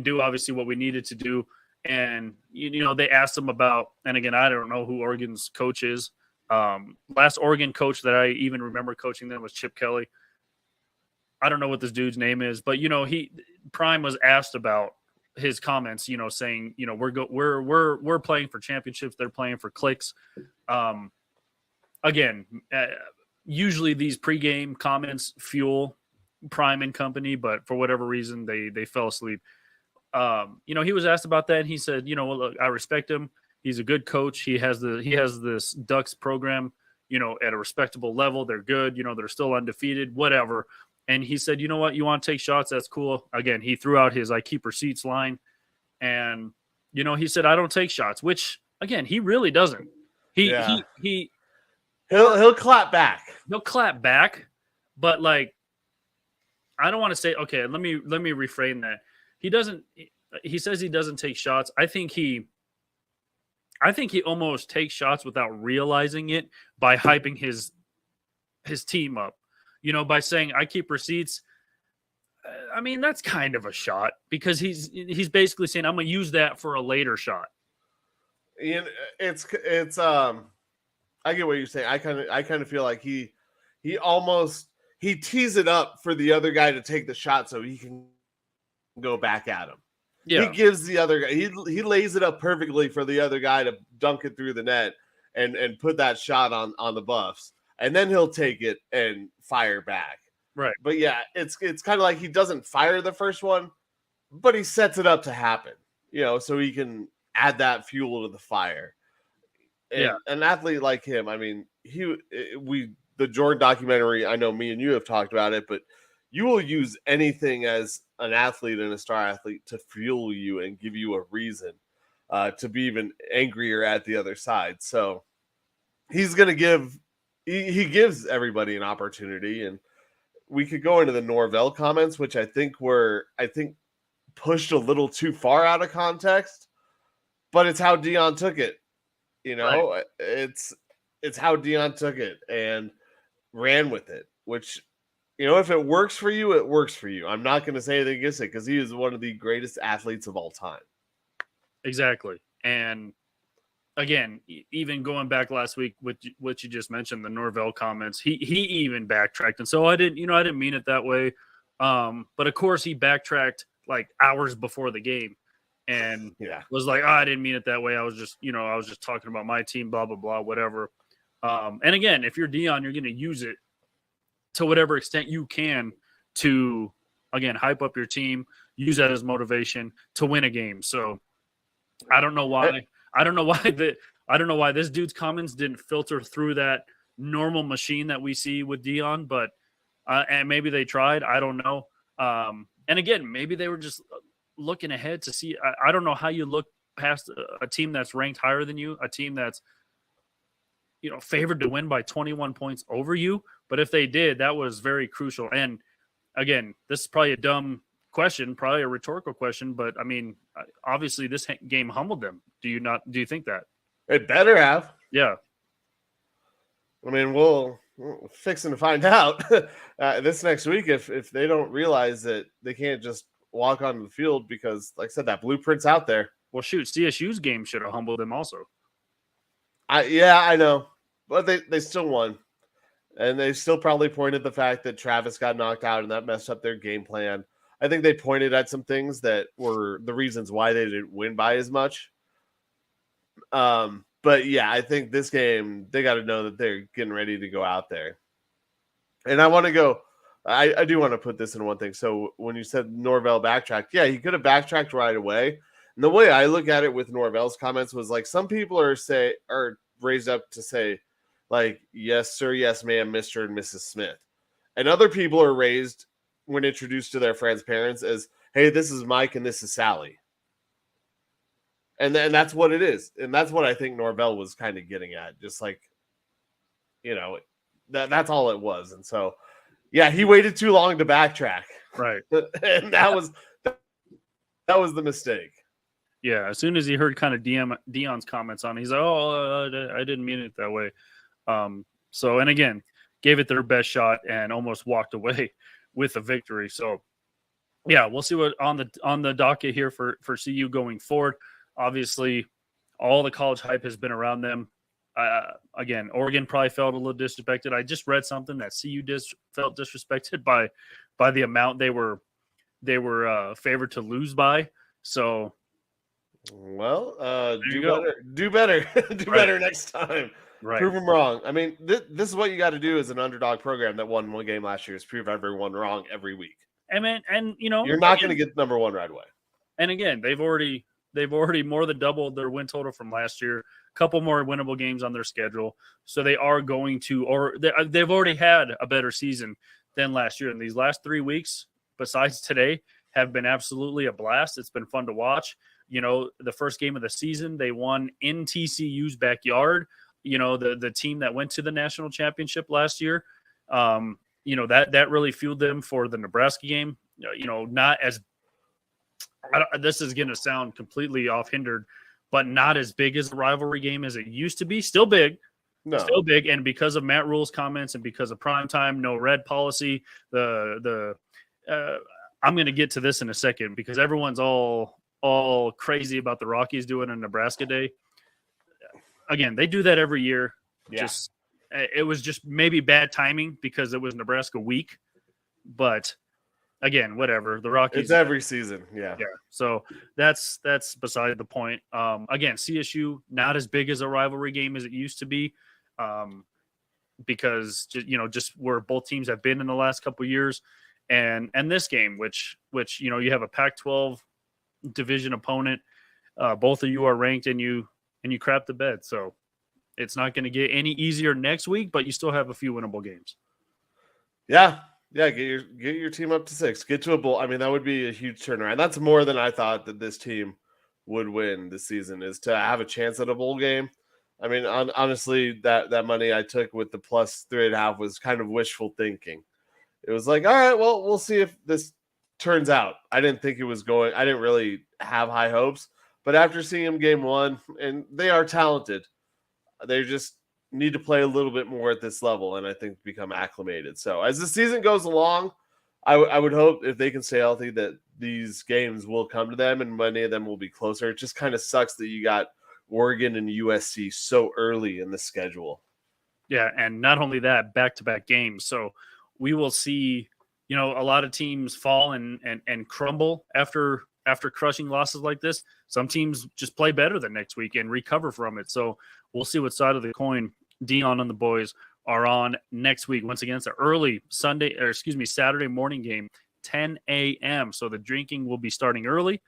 do obviously what we needed to do. And, they asked him about, and again, I don't know who Oregon's coach is. Last Oregon coach that I even remember coaching them was Chip Kelly. I don't know what this dude's name is, but, Prime was asked about his comments, saying, we're playing for championships. They're playing for clicks. Again, usually these pregame comments fuel Prime and company, but for whatever reason, they fell asleep. He was asked about that, and he said, well, look, I respect him. He's a good coach. He has this Ducks program, at a respectable level. They're good. They're still undefeated, whatever. And he said, you know what? You want to take shots? That's cool. Again, he threw out his I keep receipts line. And, he said, I don't take shots, which, again, he really doesn't. He'll clap back. He'll clap back. But, like, I don't want to say, okay, let me reframe that. He says he doesn't take shots. I think he almost takes shots without realizing it by hyping his team up. By saying I keep receipts. I mean, that's kind of a shot because he's basically saying I'm going to use that for a later shot. It's I get what you're saying. I kind of feel like he tees it up for the other guy to take the shot so he can go back at him. Yeah. He gives the other guy, he lays it up perfectly for the other guy to dunk it through the net and put that shot on the Buffs. And then he'll take it and fire back. Right. But yeah, it's kind of like he doesn't fire the first one, but he sets it up to happen, so he can add that fuel to the fire. And an athlete like him, I mean, the Jordan documentary, I know me and you have talked about it, but you will use anything as an athlete and a star athlete to fuel you and give you a reason to be even angrier at the other side. So he's going to he gives everybody an opportunity. And we could go into the Norvell comments, which I think pushed a little too far out of context, but it's how Deion took it. Right. It's how Deion took it and ran with it, which, if it works for you, it works for you. I'm not going to say anything against it because he is one of the greatest athletes of all time. Exactly. And again, even going back last week with what you just mentioned, the Norvell comments, he even backtracked. And so I didn't mean it that way. But of course he backtracked like hours before the game and was like, I didn't mean it that way. I was just talking about my team, blah, blah, blah, whatever. And again, if you're Deion, you're going to use it to whatever extent you can to, again, hype up your team, use that as motivation to win a game. So I don't know why. I don't know why this dude's comments didn't filter through that normal machine that we see with Deion, but and maybe they tried. I don't know. And again, maybe they were just looking ahead to see. I don't know how you look past a team that's ranked higher than you, a team that's favored to win by 21 points over you. But if they did, that was very crucial. And again, this is probably a dumb question, probably a rhetorical question, but I mean, obviously this game humbled them. Do you think that? It better have. Yeah. I mean, we're fixing to find out this next week if they don't realize that they can't just walk onto the field because, like I said, that blueprint's out there. Well, shoot, CSU's game should have humbled them also. I know, but they still won. And they still probably pointed the fact that Travis got knocked out and that messed up their game plan. I think they pointed at some things that were the reasons why they didn't win by as much. But yeah, I think this game, they got to know that they're getting ready to go out there. And I want to go, I do want to put this in one thing. So when you said Norvell backtracked, yeah, he could have backtracked right away. And the way I look at it with Norvell's comments was like, some people are raised up to say, like yes sir, yes ma'am, Mr. and Mrs. Smith. And other people are raised when introduced to their friends' parents as, hey, this is Mike and this is Sally. And that's what it is. And that's what I think Norvell was kind of getting at. Just like, that's all it was. And so, yeah, he waited too long to backtrack. Right. And that was the mistake. Yeah, as soon as he heard kind of Dion's comments on it, he's like, I didn't mean it that way. So, and again, gave it their best shot and almost walked away with a victory. So, yeah, we'll see what on the docket here for CU going forward. Obviously, all the college hype has been around them. Again, Oregon probably felt a little disrespected. I just read something that CU felt disrespected by the amount they were favored to lose by. So, well, do better better next time. Right. Prove them wrong. I mean, this is what you got to do as an underdog program that won one game last year, is prove everyone wrong every week. And you're not going to get number one right away. And again, they've already more than doubled their win total from last year. A couple more winnable games on their schedule, so they are going to, or they've already had a better season than last year. And these last 3 weeks, besides today, have been absolutely a blast. It's been fun to watch. The first game of the season, they won in TCU's backyard. The team that went to the national championship last year. That really fueled them for the Nebraska game. Not as this is going to sound completely off-hindered, but not as big as a rivalry game as it used to be. Still big. No. Still big. And because of Matt Rule's comments and because of primetime, no red policy, I'm going to get to this in a second because everyone's all crazy about the Rockies doing a Nebraska Day. Again, they do that every year. Yeah. It was just maybe bad timing because it was Nebraska week, but again, whatever. The Rockies. It's every season. Yeah. Yeah. So that's beside the point. Again, CSU not as big as a rivalry game as it used to be, because just where both teams have been in the last couple of years, and this game, which you have a Pac-12 division opponent. Both of you are ranked, and you crap the bed. So it's not going to get any easier next week, but you still have a few winnable games. Yeah. Yeah, get your team up to 6. Get to a bowl. I mean, that would be a huge turnaround. That's more than I thought that this team would win this season, is to have a chance at a bowl game. I mean, honestly, that money I took with the plus 3.5 was kind of wishful thinking. It was like, all right, well, we'll see if this turns out. I didn't think it was going. I didn't really have high hopes, but after seeing them game one, and they are talented, they just need to play a little bit more at this level, and I think become acclimated. So as the season goes along, I would hope if they can stay healthy that these games will come to them and many of them will be closer. It just kind of sucks that you got Oregon and USC so early in the schedule. Yeah, and not only that, back-to-back games. So we will see, a lot of teams fall and crumble after crushing losses like this. Some teams just play better the next week and recover from it. So we'll see what side of the coin Dion and the boys are on next week. Once again, it's an early Saturday morning game, 10 a.m. So the drinking will be starting early.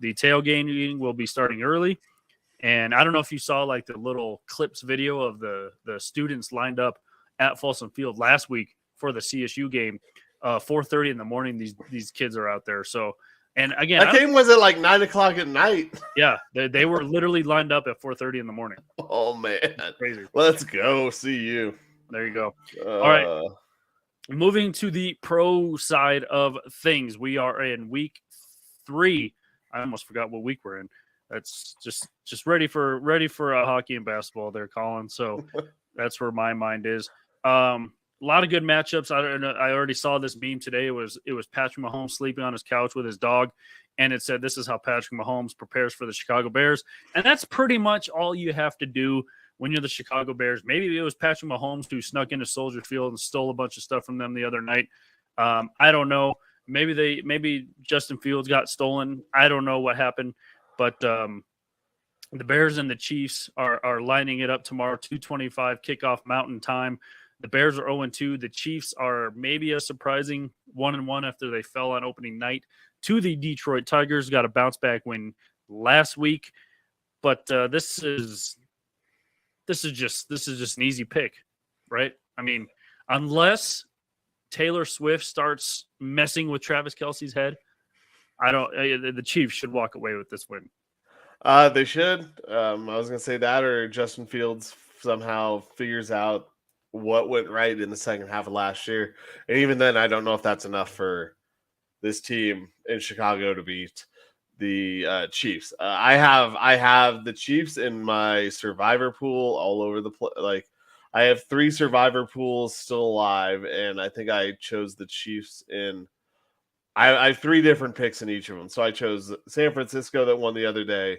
The tailgating will be starting early. And I don't know if you saw like the little clips video of the students lined up at Folsom Field last week for the CSU game. 4:30 in the morning, these kids are out there. So, and again, that game was at like 9:00 at night. Yeah, they were literally lined up at 4:30 in the morning. Oh man, crazy! Let's go, CU. There you go. All right, moving to the pro side of things, we are in week 3. I almost forgot what week we're in. That's just ready for hockey and basketball there, Collin. So that's where my mind is. A lot of good matchups. I already saw this meme today. It was Patrick Mahomes sleeping on his couch with his dog, and it said, "This is how Patrick Mahomes prepares for the Chicago Bears." And that's pretty much all you have to do when you're the Chicago Bears. Maybe it was Patrick Mahomes who snuck into Soldier Field and stole a bunch of stuff from them the other night. I don't know. Maybe Justin Fields got stolen. I don't know what happened, but the Bears and the Chiefs are lining it up tomorrow, 2:25 kickoff Mountain Time. The Bears are 0-2. The Chiefs are maybe a surprising 1-1 after they fell on opening night to the Detroit Tigers. Got a bounce back win last week. But this is this is just an easy pick, right? I mean, unless Taylor Swift starts messing with Travis Kelce's head, the Chiefs should walk away with this win. They should. I was gonna say that, or Justin Fields somehow figures out what went right in the second half of last year, and even then, I don't know if that's enough for this team in Chicago to beat the Chiefs. I have the Chiefs in my survivor pool all over the place. Like, I have 3 survivor pools still alive, and I think I chose the Chiefs in. I have 3 different picks in each of them. So I chose San Francisco that won the other day,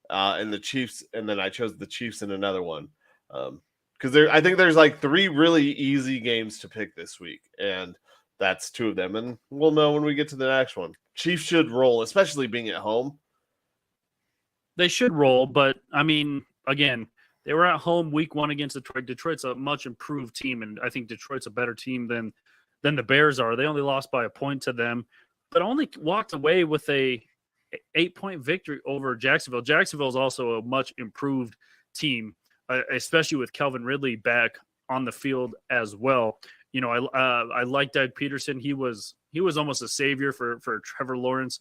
and the Chiefs, and then I chose the Chiefs in another one. Because I think there's like 3 really easy games to pick this week, and that's 2 of them. And we'll know when we get to the next one. Chiefs should roll, especially being at home. They should roll, but I mean, again, they were at home week 1 against Detroit. Detroit's a much improved team, and I think Detroit's a better team than the Bears are. They only lost by a point to them, but only walked away with a 8-point victory over Jacksonville. Jacksonville is also a much improved team, especially with Calvin Ridley back on the field as well. You know, I like Doug Peterson. He was almost a savior for Trevor Lawrence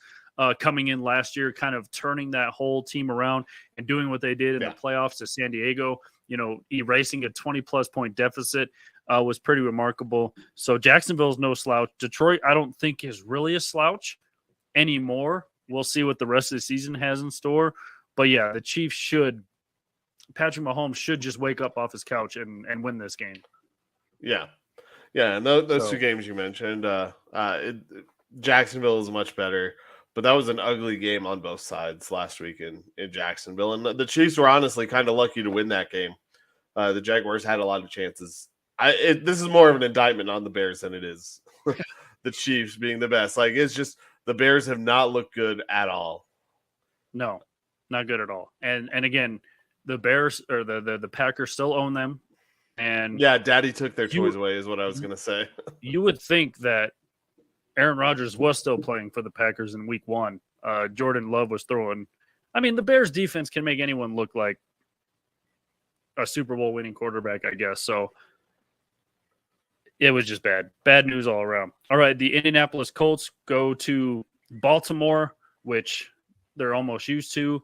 coming in last year, kind of turning that whole team around and doing what they did in the playoffs to San Diego. You know, erasing a 20-plus point deficit was pretty remarkable. So Jacksonville's no slouch. Detroit, I don't think, is really a slouch anymore. We'll see what the rest of the season has in store. But, yeah, the Chiefs Patrick Mahomes should just wake up off his couch and win this game. Yeah. Yeah, and those 2 games you mentioned, Jacksonville is much better. But that was an ugly game on both sides last week in Jacksonville. And the Chiefs were honestly kind of lucky to win that game. The Jaguars had a lot of chances. This is more of an indictment on the Bears than it is the Chiefs being the best. Like, it's just the Bears have not looked good at all. No, not good at all. And again, the Bears or the Packers still own them. And yeah, Daddy took their toys away is what I was going to say. You would think that Aaron Rodgers was still playing for the Packers in week 1. Jordan Love was throwing. I mean, the Bears defense can make anyone look like a Super Bowl winning quarterback, I guess. So it was just bad. Bad news all around. All right, the Indianapolis Colts go to Baltimore, which they're almost used to.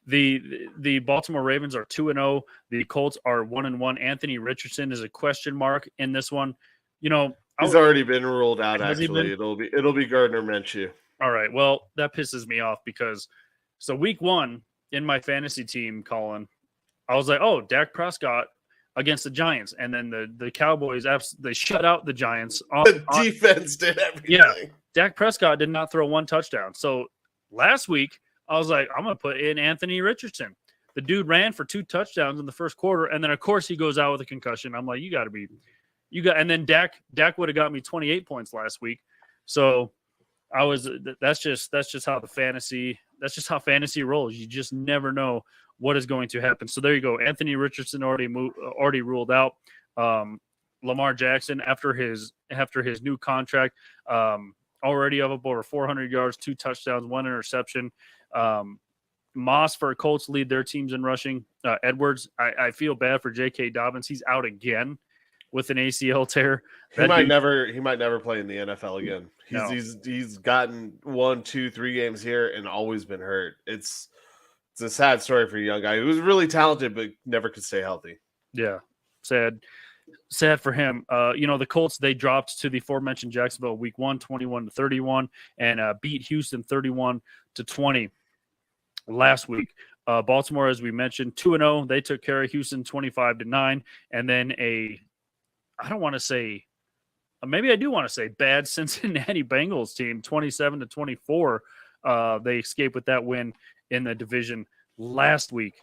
The Baltimore Ravens are 2-0. The Colts are 1-1. Anthony Richardson is a question mark in this one. You know, he's already been ruled out. Actually, it'll be Gardner Minshew. All right. Well, that pisses me off because week 1 in my fantasy team, Colin, I was like, oh, Dak Prescott against the Giants, and then the Cowboys they shut out the Giants. The defense did everything. Yeah, Dak Prescott did not throw 1 touchdown. So last week, I was like, I'm going to put in Anthony Richardson. The dude ran for 2 touchdowns in the first quarter, and then, of course, he goes out with a concussion. I'm like, and then Dak would have got me 28 points last week. So that's just how fantasy rolls. You just never know what is going to happen. So there you go. Anthony Richardson already ruled out. Lamar Jackson after his new contract, already up over 400 yards, 2 touchdowns, 1 interception. Moss for Colts lead their teams in rushing. Edwards, I feel bad for J.K. Dobbins. He's out again with an ACL tear. He might never play in the NFL again. He's gotten 1, 2, 3 games here and always been hurt. It's a sad story for a young guy who was really talented but never could stay healthy. Yeah, sad for him. The Colts, they dropped to the aforementioned Jacksonville week 1, 21-31, and beat Houston 31-20 last week. Baltimore, as we mentioned, 2-0. They took care of Houston 25-9, and then I don't want to say, maybe I do want to say bad Cincinnati Bengals team, 27-24. They escaped with that win in the division last week.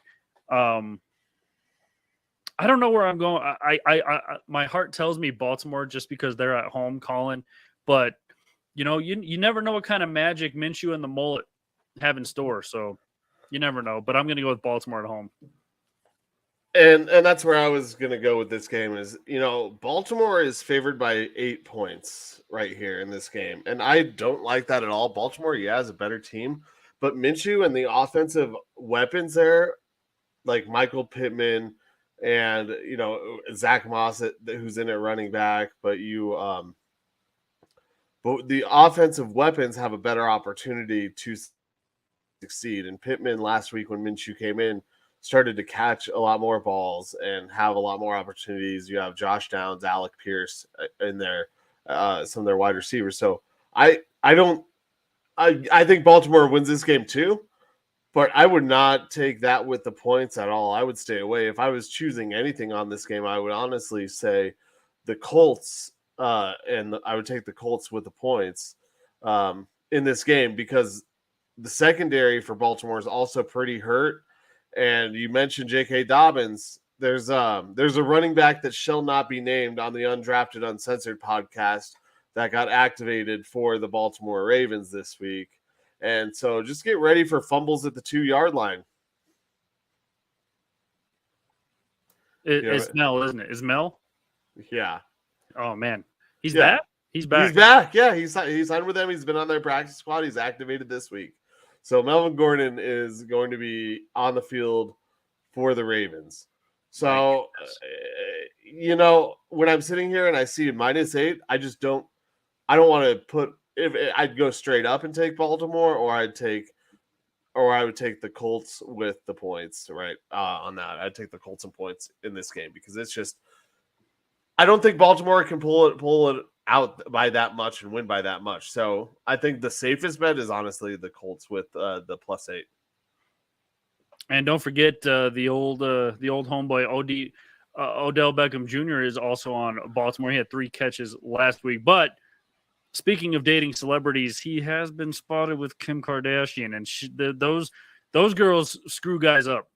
I don't know where I'm going. I my heart tells me Baltimore just because they're at home, Colin. But you never know what kind of magic Minshew and the mullet have in store. So you never know. But I'm going to go with Baltimore at home. And that's where I was going to go with this game is, Baltimore is favored by 8 points right here in this game. And I don't like that at all. Baltimore, is a better team. But Minshew and the offensive weapons there, like Michael Pittman and Zach Moss, who's in at running back, but but the offensive weapons have a better opportunity to succeed. And Pittman last week when Minshew came in started to catch a lot more balls and have a lot more opportunities. You have Josh Downs, Alec Pierce in there, some of their wide receivers. So I think Baltimore wins this game too, but I would not take that with the points at all. I would stay away. If I was choosing anything on this game, I would honestly say the Colts, and I would take the Colts with the points in this game because the secondary for Baltimore is also pretty hurt. And you mentioned J.K. Dobbins. There's a running back that shall not be named on the Undrafted Uncensored podcast that got activated for the Baltimore Ravens this week. And so just get ready for fumbles at the 2-yard line. It's Mel, isn't it? Is Mel? Yeah. Oh, man. He's back? He's back. He's back. Yeah, he's signed with them. He's been on their practice squad. He's activated this week. So Melvin Gordon is going to be on the field for the Ravens. So, when I'm sitting here and I see -8, I don't want to put – if I'd go straight up and take Baltimore, or I would take the Colts with the points, right, on that. I'd take the Colts and points in this game because it's just – I don't think Baltimore can pull it out by that much and win by that much. So I think the safest bet is honestly the Colts with the +8. And don't forget the old homeboy Odell Beckham Jr. is also on Baltimore. He had 3 catches last week. But speaking of dating celebrities, he has been spotted with Kim Kardashian, and those girls screw guys up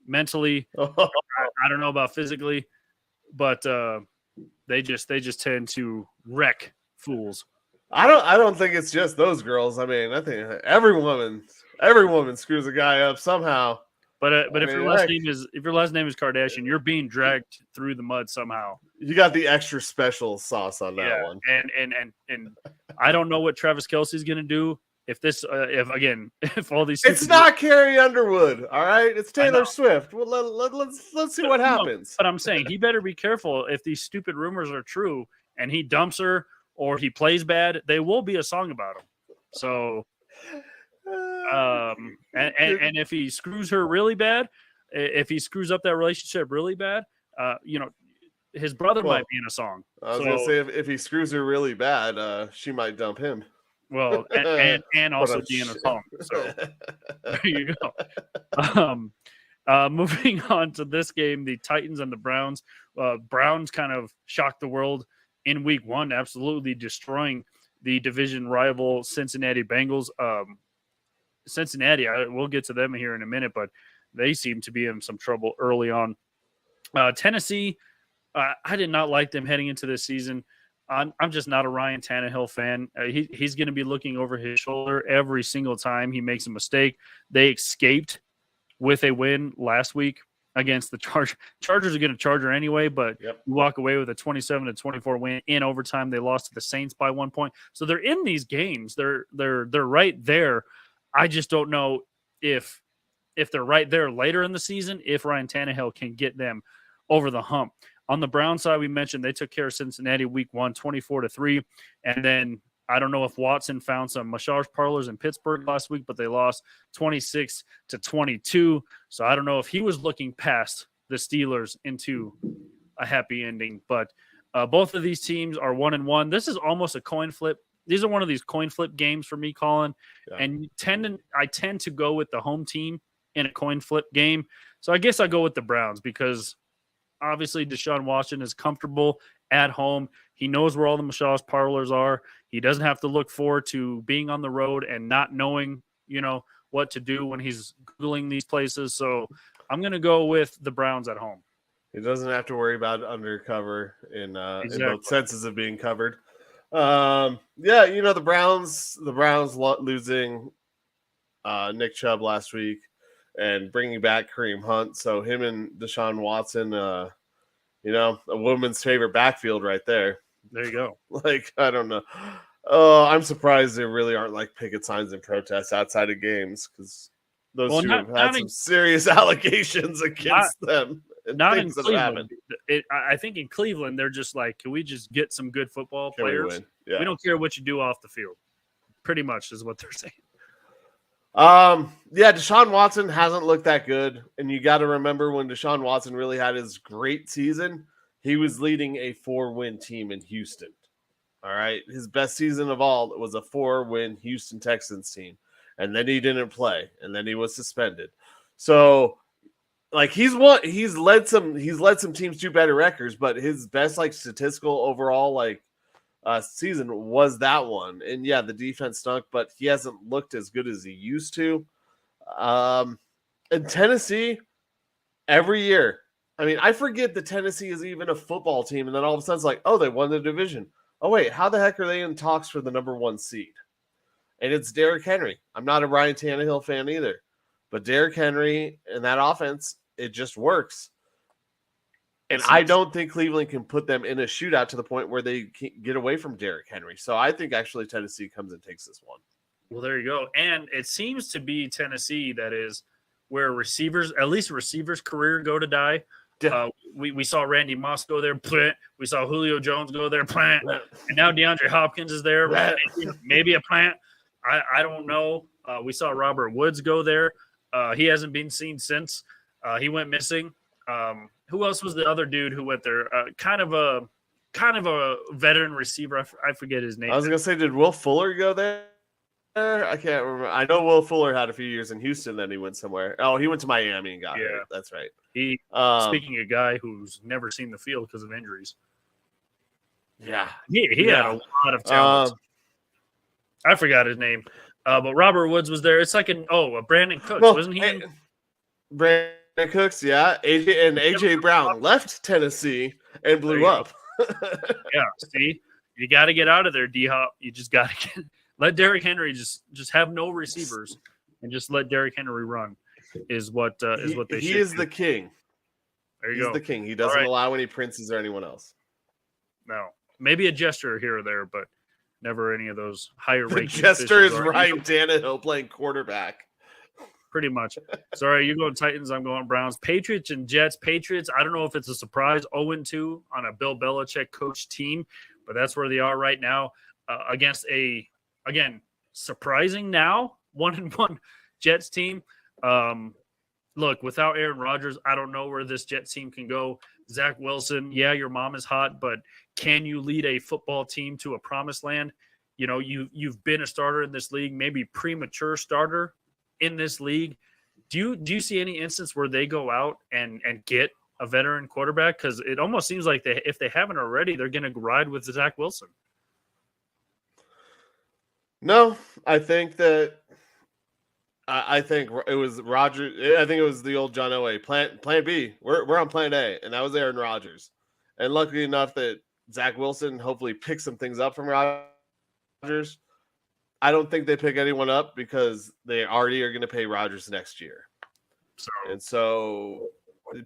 mentally. I don't know about physically, but they just tend to wreck fools. I don't think it's just those girls. I mean, I think every woman screws a guy up somehow. But if your last name is Kardashian, you're being dragged through the mud somehow. You got the extra special sauce on that one. And I don't know what Travis Kelce's going to do if all these. It's not Carrie Underwood, all right. It's Taylor Swift. Well, let's see what happens. But I'm saying he better be careful if these stupid rumors are true and he dumps her or he plays bad. There will be a song about him. So, and if he screws her really bad, if he screws up that relationship really bad, his brother might be in a song. I was gonna say if he screws her really bad, she might dump him. Well, and also be in a song. So there you go. Moving on to this game, the Titans and the Browns. Browns kind of shocked the world in week 1, absolutely destroying the division rival Cincinnati Bengals. Cincinnati, we'll get to them here in a minute, but they seem to be in some trouble early on. Tennessee, I did not like them heading into this season. I'm just not a Ryan Tannehill fan. He's going to be looking over his shoulder every single time he makes a mistake. They escaped with a win last week against the Chargers. Chargers are going to charge her anyway, but you walk away with a 27-24 win in overtime. They lost to the Saints by 1 point. So they're in these games. They're right there. I just don't know if they're right there later in the season, if Ryan Tannehill can get them over the hump. On the Brown side, we mentioned they took care of Cincinnati week 1, 24-3. And then I don't know if Watson found some massage parlors in Pittsburgh last week, but they lost 26-22. So I don't know if he was looking past the Steelers into a happy ending. But both of these teams are 1-1. This is almost a coin flip. These are one of these coin flip games for me, Collin. Yeah. And I tend to go with the home team in a coin flip game. So I guess I go with the Browns because obviously Deshaun Watson is comfortable at home. He knows where all the massage parlors are. He doesn't have to look forward to being on the road and not knowing, what to do when he's Googling these places. So I'm going to go with the Browns at home. He doesn't have to worry about undercover in both senses of being covered. The Browns losing Nick Chubb last week and bringing back Kareem Hunt. So him and Deshaun Watson, a woman's favorite backfield right there. There you go. I don't know. Oh, I'm surprised there really aren't picket signs and protests outside of games because those two have had some serious allegations against them. Not in Cleveland. I think in Cleveland, they're just like, can we just get some good football players? We don't care what you do off the field. Pretty much is what they're saying. Deshaun Watson hasn't looked that good. And you got to remember when Deshaun Watson really had his great season, he was leading a 4-win team in Houston. All right. His best season of all was a 4-win Houston Texans team. And then he didn't play. And then he was suspended. So, like, he's led some teams to better records, but his best like statistical overall like season was that one. And yeah, the defense stunk, but he hasn't looked as good as he used to. In Tennessee, every year, I mean, I forget that Tennessee is even a football team, and then all of a sudden it's like, oh, they won the division. Oh wait, how the heck are they in talks for the number 1 seed? And it's Derrick Henry. I'm not a Ryan Tannehill fan either. But Derrick Henry and that offense, it just works. And I don't think Cleveland can put them in a shootout to the point where they can't get away from Derrick Henry. So I think actually Tennessee comes and takes this one. Well, there you go. And it seems to be Tennessee that is where receivers, at least receivers' career go to die. Yeah. We saw Randy Moss go there. We saw Julio Jones go there. And now DeAndre Hopkins is there. Maybe a plant. I don't know. We saw Robert Woods go there. He hasn't been seen since. He went missing. Who else was the other dude who went there? Kind of a veteran receiver. I forget his name. I was gonna say, did Will Fuller go there? I can't remember. I know Will Fuller had a few years in Houston, then he went somewhere. Oh, he went to Miami and got hurt. That's right. He speaking of a guy who's never seen the field because of injuries. Yeah, he had a lot of talent. I forgot his name. But Robert Woods was there. It's like a Brandon Cooks, wasn't he? Brandon Cooks, yeah. AJ Brown left Tennessee and blew up. Yeah, see, you got to get out of there, D-Hop. You just got to let Derrick Henry just have no receivers and just let Derrick Henry run. Is what they should. He is the king. There you go. He's the king. He doesn't allow any princes or anyone else. No, maybe a gesture here or there, but never any of those higher ranking. Jester is Ryan Tannehill playing quarterback. Pretty much. Sorry, you're going Titans. I'm going Browns. Patriots and Jets. Patriots, I don't know if it's a surprise 0-2 on a Bill Belichick coach team, but that's where they are right now against again, surprising now 1-1 Jets team. Look, without Aaron Rodgers, I don't know where this Jets team can go. Zach Wilson, yeah, your mom is hot, but can you lead a football team to a promised land? You know, you've been a starter in this league, maybe premature starter in this league. Do you see any instance where they go out and get a veteran quarterback? Because it almost seems like if they haven't already, they're going to ride with Zach Wilson. No, I think that I think it was Rodgers. I think it was the old John Elway plan B. We're on plan A, and that was Aaron Rodgers. And luckily enough that Zach Wilson hopefully picks some things up from Rodgers. I don't think they pick anyone up because they already are going to pay Rodgers next year. So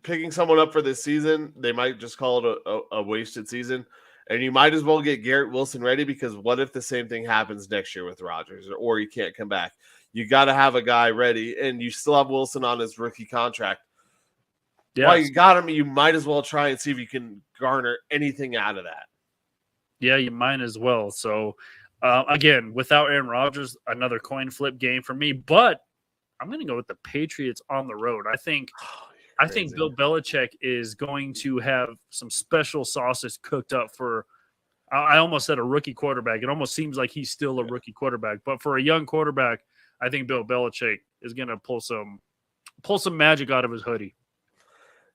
picking someone up for this season, they might just call it a wasted season. And you might as well get Garrett Wilson ready, because what if the same thing happens next year with Rodgers, or he can't come back? You got to have a guy ready, and you still have Wilson on his rookie contract. Yeah, while you got him, you might as well try and see if you can garner anything out of that. Yeah, you might as well. So, again, without Aaron Rodgers, another coin flip game for me. But I'm going to go with the Patriots on the road. I think Bill Belichick is going to have some special sauces cooked up for. I almost said a rookie quarterback. It almost seems like he's still a rookie quarterback, but for a young quarterback, I think Bill Belichick is going to pull some magic out of his hoodie.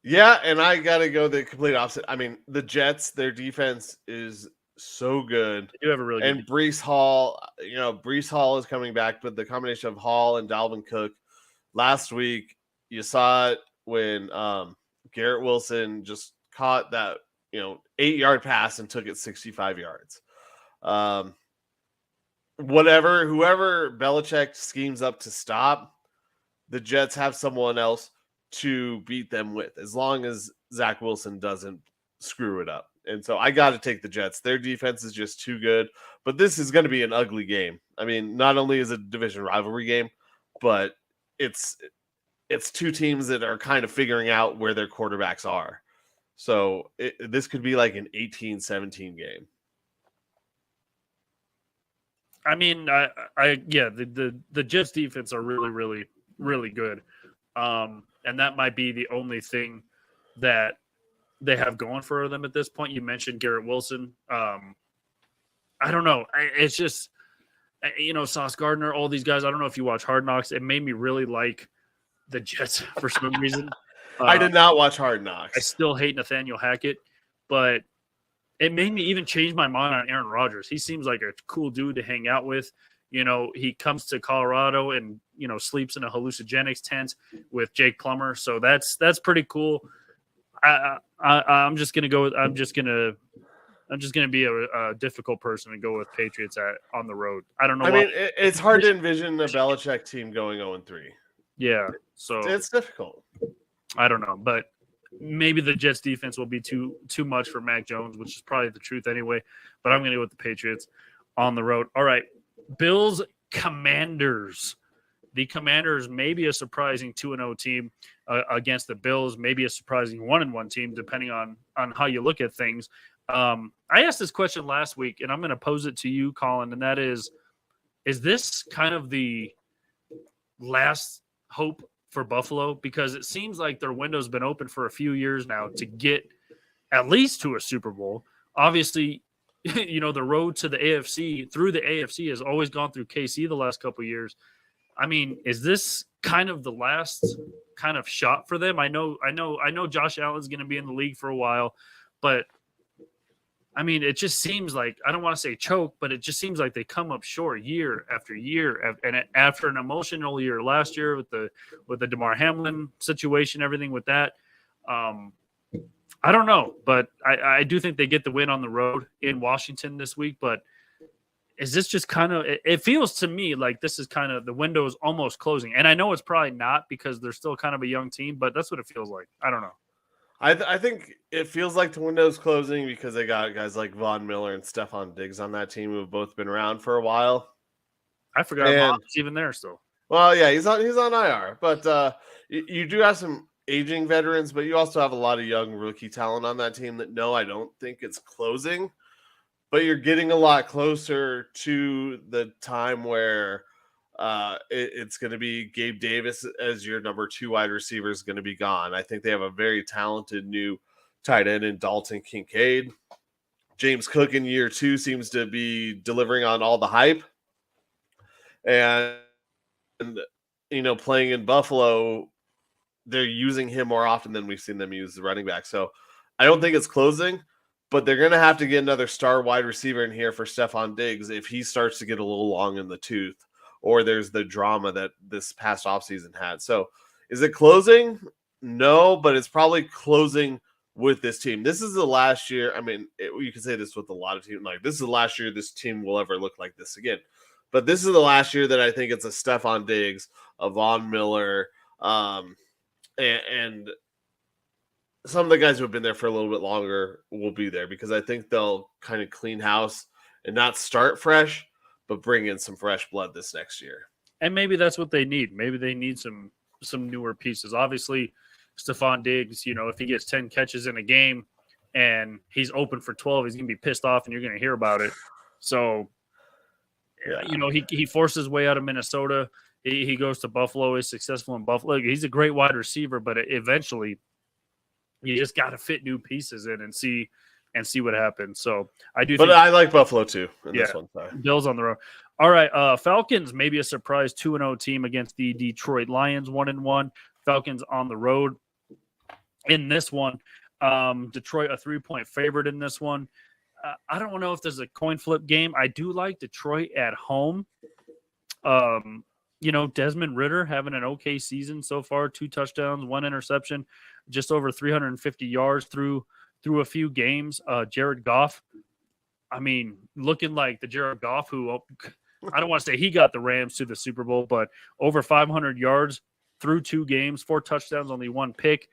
Yeah, and I got to go the complete opposite. I mean, the Jets, their defense is so good. They do have a really good defense. Breece Hall, Breece Hall is coming back, but the combination of Hall and Dalvin Cook last week, you saw it when Garrett Wilson just caught that 8-yard pass and took it 65 yards. Whoever Belichick schemes up to stop, the Jets have someone else to beat them with, as long as Zach Wilson doesn't screw it up. And so I got to take the Jets. Their defense is just too good, but this is going to be an ugly game. I mean, not only is it a division rivalry game, but it's two teams that are kind of figuring out where their quarterbacks are. So this could be like an 18-17 game. I mean, the Jets defense are really, really, really good. And that might be the only thing that they have going for them at this point. You mentioned Garrett Wilson. I don't know. It's just, Sauce Gardner, all these guys. I don't know if you watch Hard Knocks. It made me really like the Jets for some reason. I did not watch Hard Knocks. I still hate Nathaniel Hackett, but it made me even change my mind on Aaron Rodgers. He seems like a cool dude to hang out with. He comes to Colorado and, sleeps in a hallucinogenics tent with Jake Plummer. So that's pretty cool. I'm just going to be a difficult person and go with Patriots on the road. I don't know. It's hard to envision a Belichick team going 0-3. Yeah. So it's difficult. I don't know, but maybe the Jets defense will be too much for Mac Jones, which is probably the truth anyway. But I'm going to go with the Patriots on the road. All right. Bills Commanders. The Commanders may be a surprising 2-0 team against the Bills, maybe a surprising 1-1 team, depending on how you look at things. I asked this question last week, and I'm going to pose it to you, Collin, and that is this kind of the last hope for Buffalo? Because it seems like their window's been open for a few years now to get at least to a Super Bowl. Obviously, the road to the AFC, through the AFC, has always gone through KC the last couple of years. I mean, is this kind of the last kind of shot for them? I know Josh Allen's going to be in the league for a while, but I mean, it just seems like, I don't want to say choke, but it just seems like they come up short year after year. And after an emotional year last year with the DeMar Hamlin situation, everything with that, I don't know, but I do think they get the win on the road in Washington this week. But is this just kind of, it feels to me like this is kind of, the window is almost closing. And I know it's probably not because they're still kind of a young team, but that's what it feels like. I don't know. I think it feels like the window's closing because they got guys like Von Miller and Stephon Diggs on that team who have both been around for a while. I forgot Von's even there still. Well, yeah, he's on IR, but you do have some aging veterans, but you also have a lot of young rookie talent on that team that, no, I don't think it's closing, but you're getting a lot closer to the time where it's going to be Gabe Davis as your number 2 wide receiver is going to be gone. I think they have a very talented new tight end in Dalton Kincaid. James Cook in year 2 seems to be delivering on all the hype. And playing in Buffalo, they're using him more often than we've seen them use the running back. So I don't think it's closing, but they're going to have to get another star wide receiver in here for Stephon Diggs if he starts to get a little long in the tooth, or there's the drama that this past offseason had. So is it closing? No, but it's probably closing with this team. This is the last year. I mean, you can say this with a lot of teams. Like, this is the last year this team will ever look like this again. But this is the last year that I think it's a Stephon Diggs, a Von Miller, and some of the guys who have been there for a little bit longer will be there, because I think they'll kind of clean house and not start fresh, but bring in some fresh blood this next year. And maybe that's what they need. Maybe they need some newer pieces. Obviously, Stephon Diggs, if he gets 10 catches in a game and he's open for 12, he's going to be pissed off and you're going to hear about it. So, yeah. He forced his way out of Minnesota. He goes to Buffalo, is successful in Buffalo. He's a great wide receiver, but eventually you just got to fit new pieces in and see what happens. So I do. But I like Buffalo too in this one. Sorry. Bills on the road. All right, Falcons maybe a surprise 2-0 team against the Detroit Lions, 1-1. Falcons on the road in this one. Detroit a 3-point favorite in this one. I don't know if there's a coin flip game. I do like Detroit at home. Desmond Ridder having an okay season so far, 2 touchdowns, 1 interception, just over 350 yards through a few games. Jared Goff, I mean, looking like the Jared Goff who, I don't want to say he got the Rams to the Super Bowl, but over 500 yards through 2 games, 4 touchdowns, only 1 pick.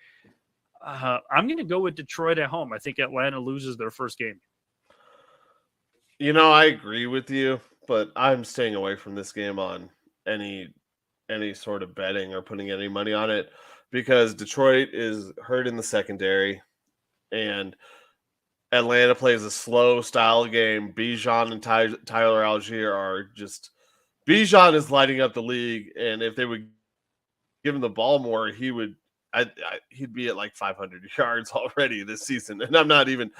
I'm going to go with Detroit at home. I think Atlanta loses their first game. I agree with you, but I'm staying away from this game on any any sort of betting or putting any money on it because Detroit is hurt in the secondary and Atlanta plays a slow style game. Bijan and Tyler Algier are just Bijan is lighting up the league, and if they would give him the ball more, he'd be at like 500 yards already this season. And I'm not even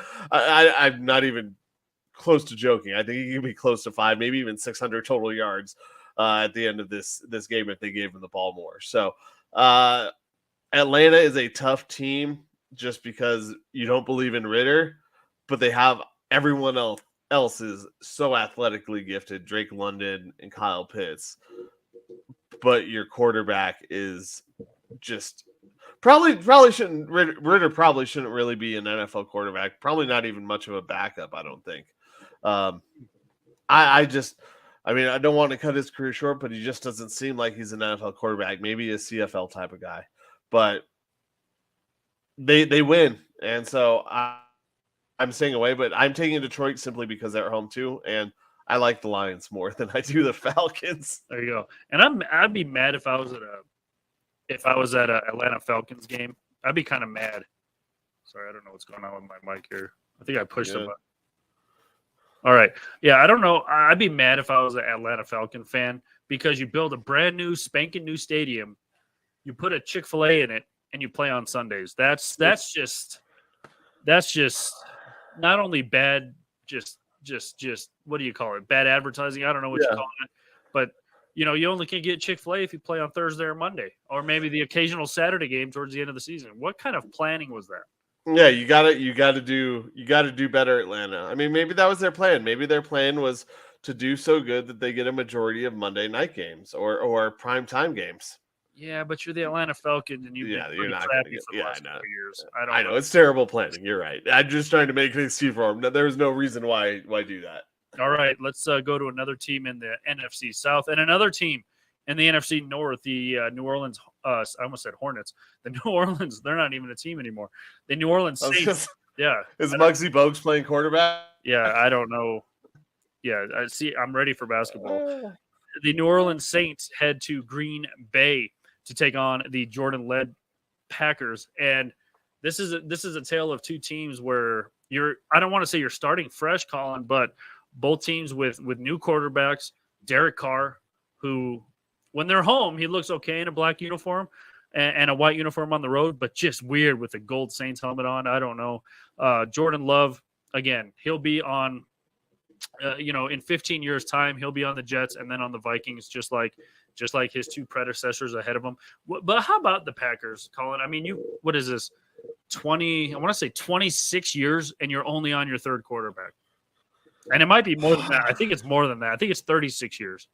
close to joking. I think he could be close to 5, maybe even 600 total yards at the end of this game if they gave him the ball more. So Atlanta is a tough team just because you don't believe in Ritter, but they have everyone else is so athletically gifted, Drake London and Kyle Pitts. But your quarterback is just Ritter probably shouldn't really be an NFL quarterback. Probably not even much of a backup, I don't think. I don't want to cut his career short, but he just doesn't seem like he's an NFL quarterback. Maybe a CFL type of guy. But they win. And so I'm staying away, but I'm taking Detroit simply because they're at home too. And I like the Lions more than I do the Falcons. There you go. And I'd be mad if I was at a Atlanta Falcons game. I'd be kind of mad. Sorry, I don't know what's going on with my mic here. I think I pushed a button. All right. Yeah, I don't know. I'd be mad if I was an Atlanta Falcon fan because you build a brand new, spanking new stadium, you put a Chick-fil-A in it, and you play on Sundays. That's just not only bad, just what do you call it? Bad advertising. I don't know what you call it, but you only can get Chick-fil-A if you play on Thursday or Monday, or maybe the occasional Saturday game towards the end of the season. What kind of planning was that? Yeah, you gotta do better, Atlanta. I mean, maybe that was their plan. Maybe their plan was to do so good that they get a majority of Monday night games or prime time games. Yeah, but you're the Atlanta Falcons, and you're not crappy for the last couple years. I know it's terrible planning. You're right. I'm just trying to make an excuse for them. There's no reason why do that. All right, let's go to another team in the NFC South and another team in the NFC North, the New Orleans. I almost said Hornets. The New Orleans. They're not even a team anymore. The New Orleans Saints. Yeah, is Muggsy Bogues playing quarterback? Yeah, I don't know. Yeah, I see. I'm ready for basketball. The New Orleans Saints head to Green Bay to take on the Jordan-led Packers, and this is a tale of two teams where I don't want to say you're starting fresh, Collin, but both teams with new quarterbacks. Derek Carr, who when they're home, he looks okay in a black uniform and a white uniform on the road, but just weird with a gold Saints helmet on. I don't know. Jordan Love, again, he'll be on, in 15 years' time, he'll be on the Jets and then on the Vikings, just like his two predecessors ahead of him. But how about the Packers, Collin? I mean, what is this? 26 years, and you're only on your third quarterback. And it might be more than that. I think it's more than that. I think it's 36 years.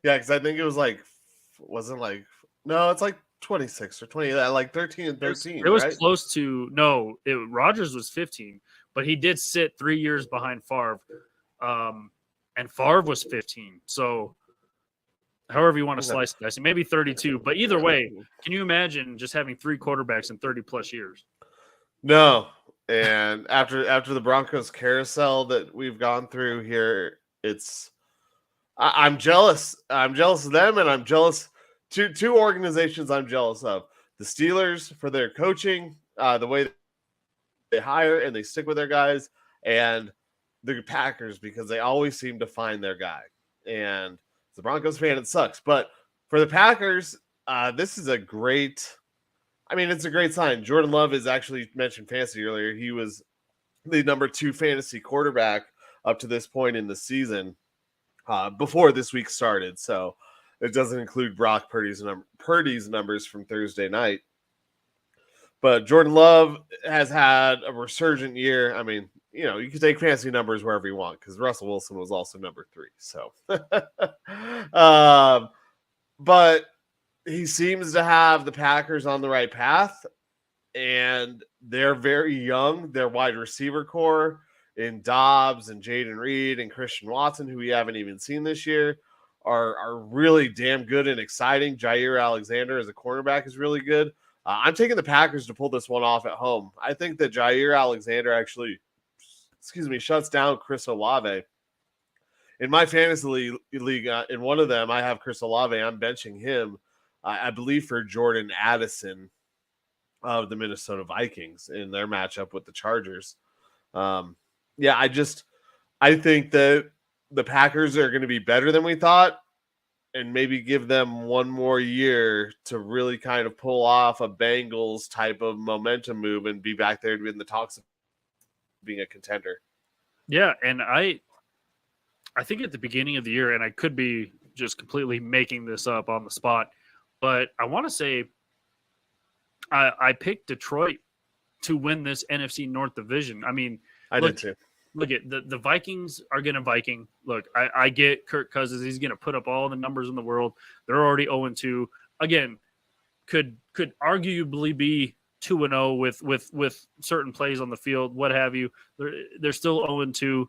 Yeah, because I think it was it's like 26 or 20, like 13 and 13. It was close to, Rodgers was 15, but he did sit 3 years behind Favre. And Favre was 15. So however you want to slice it, I see maybe 32. But either way, can you imagine just having three quarterbacks in 30 plus years? No. And after the Broncos carousel that we've gone through here, I'm jealous. I'm jealous of them, and I'm jealous two organizations I'm jealous of. The Steelers for their coaching, the way they hire and they stick with their guys, and the Packers because they always seem to find their guy. And as a Broncos fan, it sucks. But for the Packers, this is it's a great sign. Jordan Love is actually mentioned fantasy earlier. He was the number 2 fantasy quarterback up to this point in the season before this week started. So it doesn't include Brock Purdy's numbers from Thursday night. But Jordan Love has had a resurgent year. I mean, you can take fantasy numbers wherever you want because Russell Wilson was also number 3. So, but he seems to have the Packers on the right path, and they're very young. Their wide receiver core in Dobbs and Jaden Reed and Christian Watson, who we haven't even seen this year, are really damn good and exciting. Jair Alexander as a cornerback is really good. I'm taking the Packers to pull this one off at home. I think that Jair Alexander actually, shuts down Chris Olave. in my fantasy league, in one of them, I have Chris Olave. I'm benching him, I believe, for Jordan Addison of the Minnesota Vikings in their matchup with the Chargers. Yeah, I think that the Packers are going to be better than we thought, and maybe give them one more year to really kind of pull off a Bengals type of momentum move and be back there in the talks of being a contender. Yeah, and I think at the beginning of the year, and I could be just completely making this up on the spot, but I want to say I picked Detroit to win this NFC North division. I mean, I did too. Look at the Vikings are going to Viking. Look, I get Kirk Cousins. He's going to put up all the numbers in the world. They're already 0-2. Again, could arguably be 2-0 with certain plays on the field, what have you. They're still 0-2.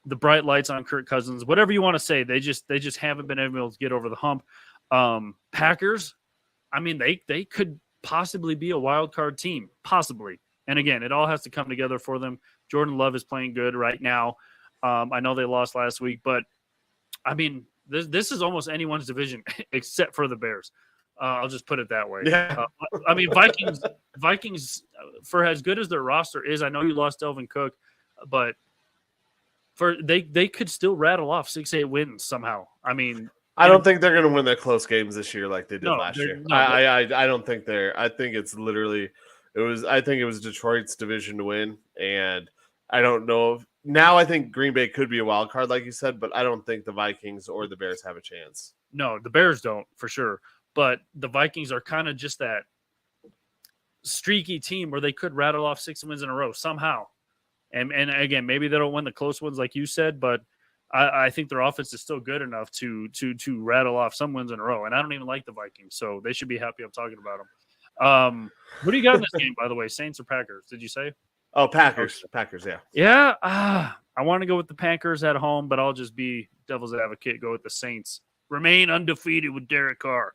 The bright lights on Kirk Cousins, whatever you want to say, they just haven't been able to get over the hump. Packers, I mean, they could possibly be a wild card team, possibly. And again, it all has to come together for them. Jordan Love is playing good right now. I know they lost last week, but I mean, this is almost anyone's division except for the Bears. I'll just put it that way. Yeah. I mean, Vikings, for as good as their roster is, I know you lost Delvin Cook, but they could still rattle off 6-8 wins somehow. I mean, I don't think they're going to win their close games this year like they did last year. No, I don't think they're. I think it's literally. I think it was Detroit's division to win, and I don't know if now. I think Green Bay could be a wild card, like you said, but I don't think the Vikings or the Bears have a chance. No, the Bears don't for sure, but the Vikings are kind of just that streaky team where they could rattle off 6 wins in a row somehow. And again, maybe they don't win the close ones like you said, but I think their offense is still good enough to rattle off some wins in a row. And I don't even like the Vikings, so they should be happy I'm talking about them. What do you got in this game, by the way? Saints or Packers? Did you say? Oh, Packers. Packers, yeah. Yeah. I want to go with the Packers at home, but I'll just be devil's advocate, go with the Saints. Remain undefeated with Derek Carr.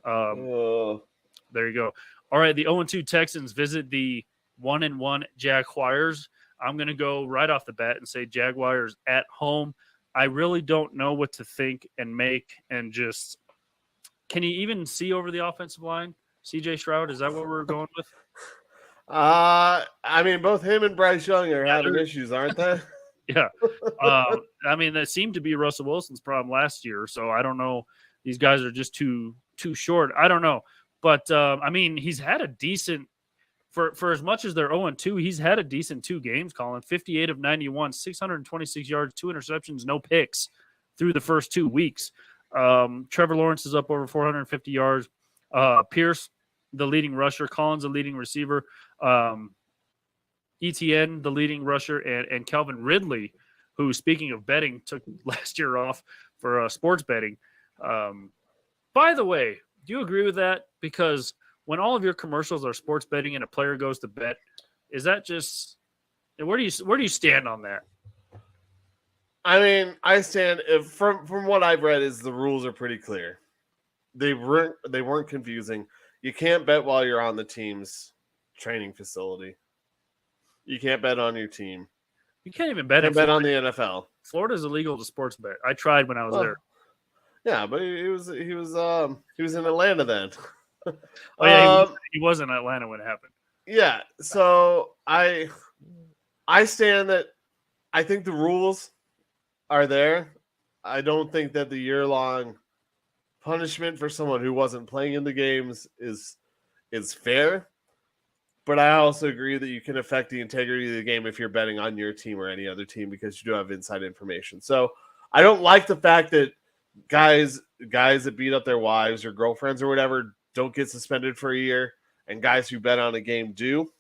There you go. All right, the 0-2 Texans visit the 1-1 Jaguars. I'm going to go right off the bat and say Jaguars at home. I really don't know what to think and make and just – can you even see over the offensive line? CJ Stroud, is that what we're going with? I mean, both him and Bryce Young are having issues, aren't they? Yeah. I mean, that seemed to be Russell Wilson's problem last year, so I don't know. These guys are just too short. I don't know. But, I mean, he's had a decent – for as much as they're 0-2, he's had a decent 2 games, Colin. 58 of 91, 626 yards, 2 interceptions, no picks through the first 2 weeks. Trevor Lawrence is up over 450 yards. Pierce, the leading rusher. Collins, the leading receiver. ETN, the leading rusher. And Calvin Ridley, who, speaking of betting, took last year off for sports betting. By the way, do you agree with that? Because when all of your commercials are sports betting and a player goes to bet, is that just where do you stand on that? I mean, I stand from what I've read is the rules are pretty clear. They weren't confusing. You can't bet while you're on the team's training facility. You can't bet on your team. You can't even bet. You can't bet on the NFL. Florida's illegal to sports bet. I tried when I was there. Yeah, but he was in Atlanta then. Oh yeah, he was in Atlanta when it happened. Yeah, so I stand that I think the rules are there. I don't think that the year-long punishment for someone who wasn't playing in the games is fair. But I also agree that you can affect the integrity of the game if you're betting on your team or any other team because you do have inside information. So I don't like the fact that guys that beat up their wives or girlfriends or whatever don't get suspended for a year, and guys who bet on a game do.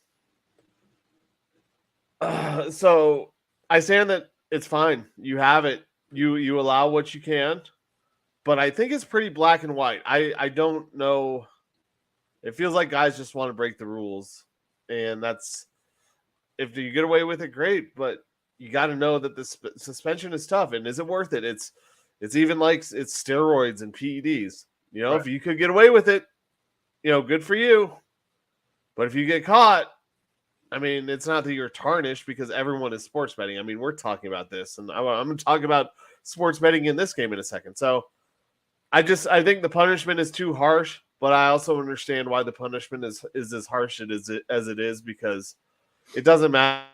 So I stand that it's fine. You have it. You allow what you can, but I think it's pretty black and white. I don't know. It feels like guys just want to break the rules, and that's if you get away with it, great. But you got to know that the suspension is tough, and is it worth it? It's even like it's steroids and PEDs. You know, right. If you could get away with it, good for you. But if you get caught, I mean, it's not that you're tarnished because everyone is sports betting. I mean, we're talking about this, and I'm going to talk about sports betting in this game in a second. So I think the punishment is too harsh, but I also understand why the punishment is as harsh as it is, because it doesn't matter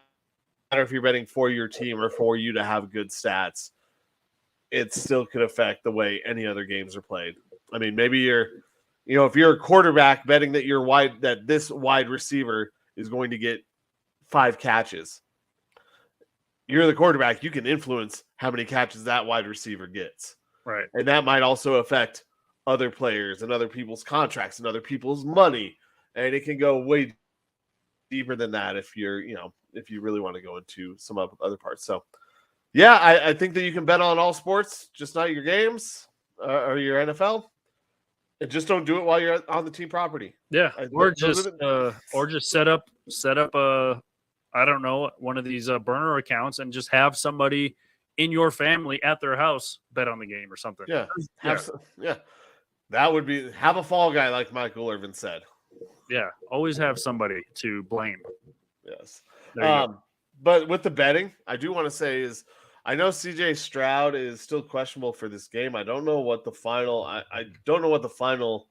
if you're betting for your team or for you to have good stats. It still could affect the way any other games are played. I mean, maybe if you're a quarterback betting that this wide receiver is going to get 5 catches, you're the quarterback. You can influence how many catches that wide receiver gets. Right. And that might also affect other players and other people's contracts and other people's money. And it can go way deeper than that if you really want to go into some other parts. So, yeah, I think that you can bet on all sports, just not your games or your NFL. And just don't do it while you're on the team property. Yeah, or just set up I don't know, one of these burner accounts and just have somebody in your family at their house bet on the game or something. Yeah, that would be have a fall guy like Michael Irvin said. Yeah, always have somebody to blame. Yes, but with the betting, I do want to say I know CJ Stroud is still questionable for this game. I don't know what the final. I don't know what the final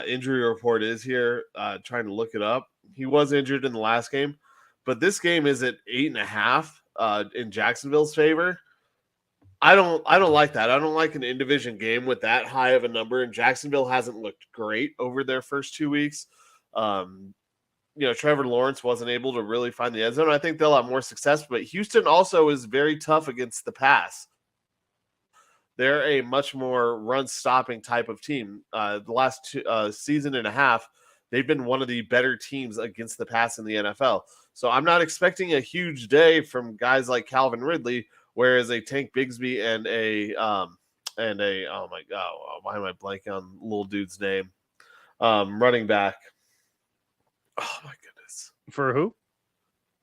injury report is here. Trying to look it up. He was injured in the last game, but this game is at 8.5 in Jacksonville's favor. I don't like that. I don't like an in-division game with that high of a number. And Jacksonville hasn't looked great over their first 2 weeks. Trevor Lawrence wasn't able to really find the end zone. I think they'll have more success, but Houston also is very tough against the pass. They're a much more run-stopping type of team. The last season and a half, they've been one of the better teams against the pass in the NFL. So I'm not expecting a huge day from guys like Calvin Ridley, whereas a Tank Bigsby and oh my God, why am I blanking on little dude's name? Running back. Oh my goodness. For who?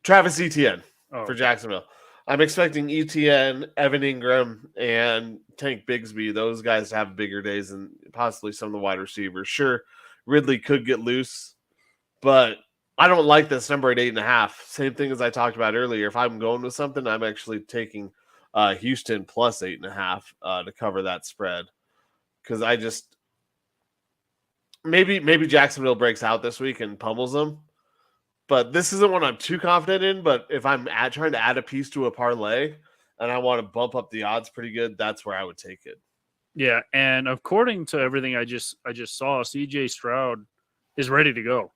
Travis Etienne for Jacksonville. I'm expecting Etienne, Evan Ingram, and Tank Bigsby, those guys to have bigger days than possibly some of the wide receivers. Sure, Ridley could get loose, but I don't like this number at 8.5. Same thing as I talked about earlier. If I'm going with something, I'm actually taking Houston plus 8.5 to cover that spread, because I just maybe Jacksonville breaks out this week and pummels them. But this isn't one I'm too confident in. But if I'm trying to add a piece to a parlay and I want to bump up the odds pretty good, that's where I would take it. Yeah, and according to everything I just saw, CJ Stroud is ready to go.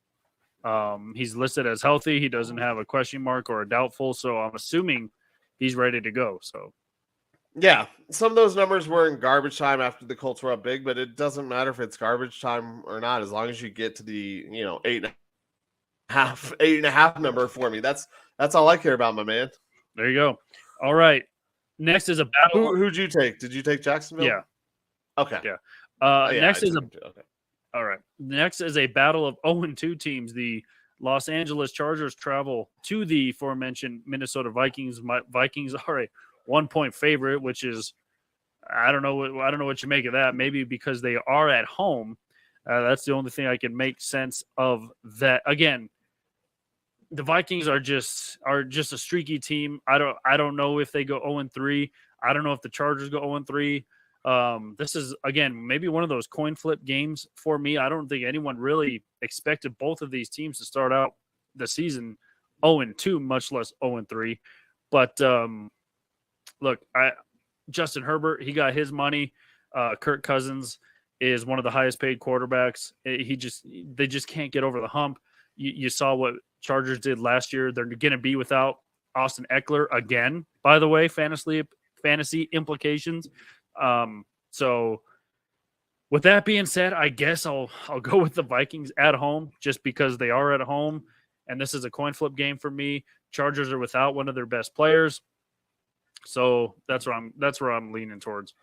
He's listed as healthy. He doesn't have a question mark or a doubtful, so I'm assuming he's ready to go. So, yeah, some of those numbers were in garbage time after the Colts were up big, but it doesn't matter if it's garbage time or not, as long as you get to the 8.5 number for me. That's all I care about, my man. There you go. All right. Next is a battle. Who'd you take? Did you take Jacksonville? Yeah. Okay. Yeah. Next is all right. Next is a battle of 0-2 teams. The Los Angeles Chargers travel to the aforementioned Minnesota Vikings. Vikings are a 1-point favorite, which is I don't know what you make of that. Maybe because they are at home. That's the only thing I can make sense of that. Again, the Vikings are just a streaky team. I don't know if they go 0-3. I don't know if the Chargers go 0-3. This is, again, maybe one of those coin flip games for me. I don't think anyone really expected both of these teams to start out the season 0-2, much less 0-3. But look, Justin Herbert, he got his money. Kirk Cousins is one of the highest paid quarterbacks. They just can't get over the hump. You saw what Chargers did last year. They're going to be without Austin Eckler again, by the way, fantasy implications. So with that being said, I guess I'll go with the Vikings at home just because they are at home. And this is a coin flip game for me. Chargers are without one of their best players. So that's where I'm leaning towards.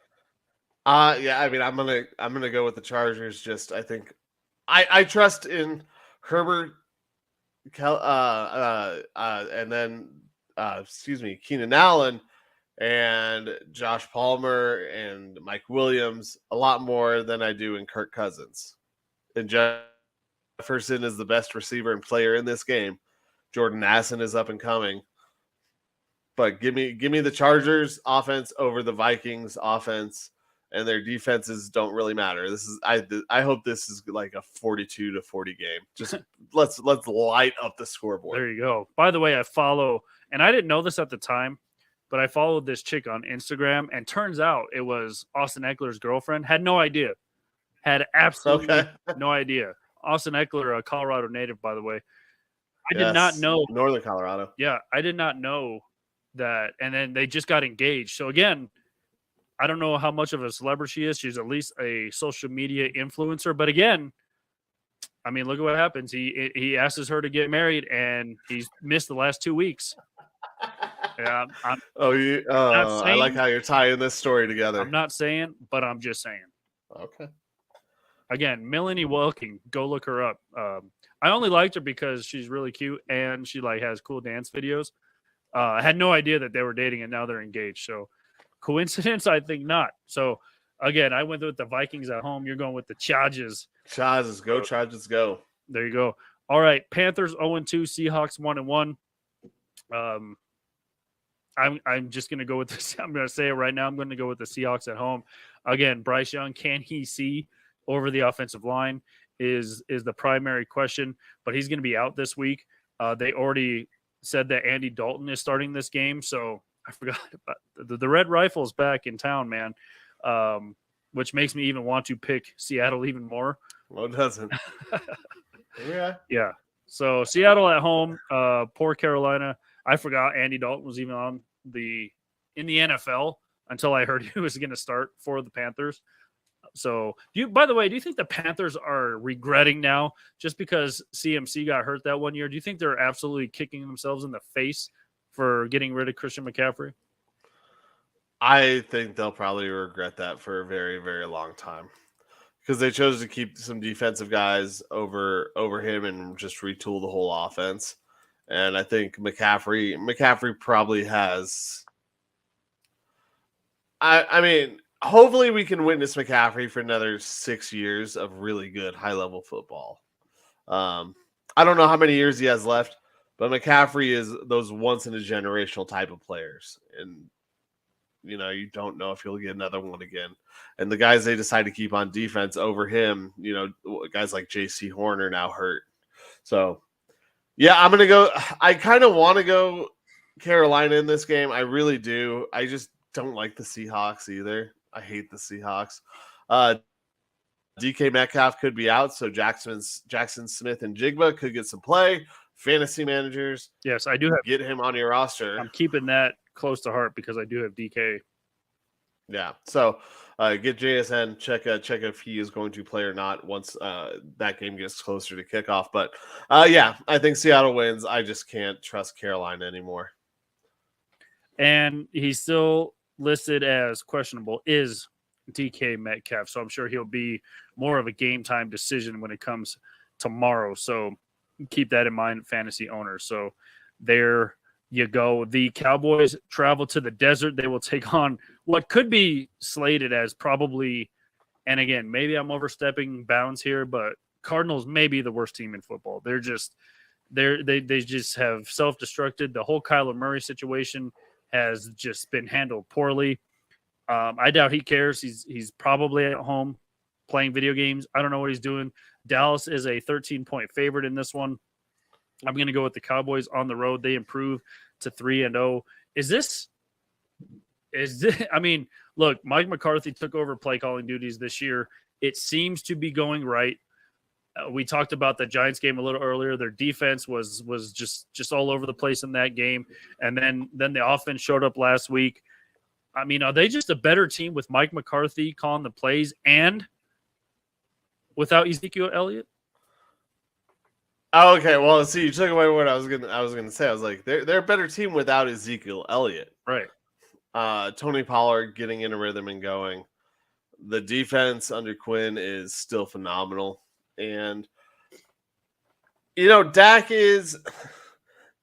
Yeah, I mean, I'm gonna go with the Chargers. Just I think I trust in Herbert, and then Keenan Allen and Josh Palmer and Mike Williams a lot more than I do in Kirk Cousins. And Jefferson is the best receiver and player in this game. Jordan Addison is up and coming. But give me the Chargers offense over the Vikings offense, and their defenses don't really matter. I hope this is like a 42-40 game. Just let's light up the scoreboard. There you go. By the way, I follow, and I didn't know this at the time, but I followed this chick on Instagram, and turns out it was Austin Eckler's girlfriend. Had no idea. Had absolutely no idea. Austin Eckler, a Colorado native, by the way. I did not know. Northern Colorado. Yeah, I did not know that. And then they just got engaged. So again, I don't know how much of a celebrity she is. She's at least a social media influencer. But again, I mean, look at what happens. He asks her to get married, and he's missed the last 2 weeks. Yeah, I like how you're tying this story together. I'm not saying, but I'm just saying. Okay. Again, Melanie Welking, go look her up. I only liked her because she's really cute and she like has cool dance videos. I had no idea that they were dating, and now they're engaged. So coincidence? I think not. So again, I went with the Vikings at home. You're going with the Chargers. Chargers, go Chargers, go. There you go. All right, Panthers 0-2, Seahawks 1-1. I'm just going to go with this. I'm going to say it right now. I'm going to go with the Seahawks at home. Again, Bryce Young, can he see over the offensive line is the primary question, but he's going to be out this week. They already said that Andy Dalton is starting this game, so I forgot about the Red Rifle's back in town, man, which makes me even want to pick Seattle even more. Well, it doesn't. Yeah. So Seattle at home, poor Carolina. I forgot Andy Dalton was even in the NFL until I heard he was going to start for the Panthers. So, by the way, do you think the Panthers are regretting now just because CMC got hurt that 1 year? Do you think they're absolutely kicking themselves in the face for getting rid of Christian McCaffrey? I think they'll probably regret that for a very, very long time because they chose to keep some defensive guys over him and just retool the whole offense. And I think McCaffrey probably has. I mean, hopefully we can witness McCaffrey for another 6 years of really good high-level football. I don't know how many years he has left, but McCaffrey is those once-in-a-generational type of players. And, you don't know if he'll get another one again. And the guys they decide to keep on defense over him, guys like J.C. Horn are now hurt. So, yeah, I'm going to go – I kind of want to go Carolina in this game. I really do. I just don't like the Seahawks either. I hate the Seahawks. DK Metcalf could be out, so Jackson Smith and Jigba could get some play. Fantasy managers, yes, I do have get him on your roster. I'm keeping that close to heart because I do have DK. Yeah, so get JSN, check if he is going to play or not once that game gets closer to kickoff. But yeah, I think Seattle wins. I just can't trust Carolina anymore. And he's still listed as questionable is DK Metcalf. So I'm sure he'll be more of a game time decision when it comes tomorrow. So keep that in mind, fantasy owners. So there you go. The Cowboys travel to the desert. They will take on what could be slated as probably, and again, maybe I'm overstepping bounds here, but Cardinals may be the worst team in football. They just have self-destructed. The whole Kyler Murray situation has just been handled poorly. I doubt he cares. He's probably at home playing video games. I don't know what he's doing. Dallas is a 13-point favorite in this one. I'm going to go with the Cowboys on the road. They improve to 3-0. Is this? I mean, look, Mike McCarthy took over play calling duties this year. It seems to be going right. We talked about the Giants game a little earlier. Their defense was just all over the place in that game, and then the offense showed up last week. I mean, are they just a better team with Mike McCarthy calling the plays and without Ezekiel Elliott? Oh, okay, well, see, you took away what I was gonna say. I was like, they're a better team without Ezekiel Elliott, right? Tony Pollard getting in a rhythm and going. The defense under Quinn is still phenomenal, and Dak is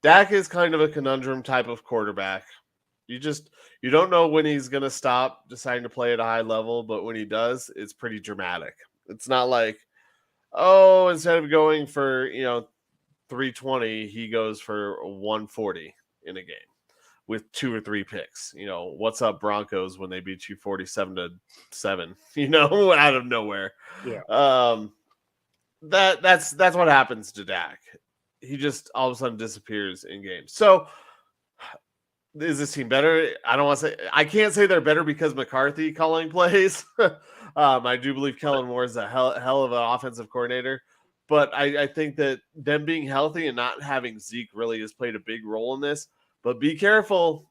kind of a conundrum type of quarterback. You don't know when he's going to stop deciding to play at a high level, but when he does, it's pretty dramatic. It's not like, instead of going for, 320, he goes for 140 in a game. with 2 or 3 picks. What's up Broncos when they beat you 47-7, out of nowhere. Yeah. That's what happens to Dak. He just all of a sudden disappears in games. So is this team better? I can't say they're better because McCarthy calling plays. I do believe Kellen Moore is a hell of an offensive coordinator, but I think that them being healthy and not having Zeke really has played a big role in this. But be careful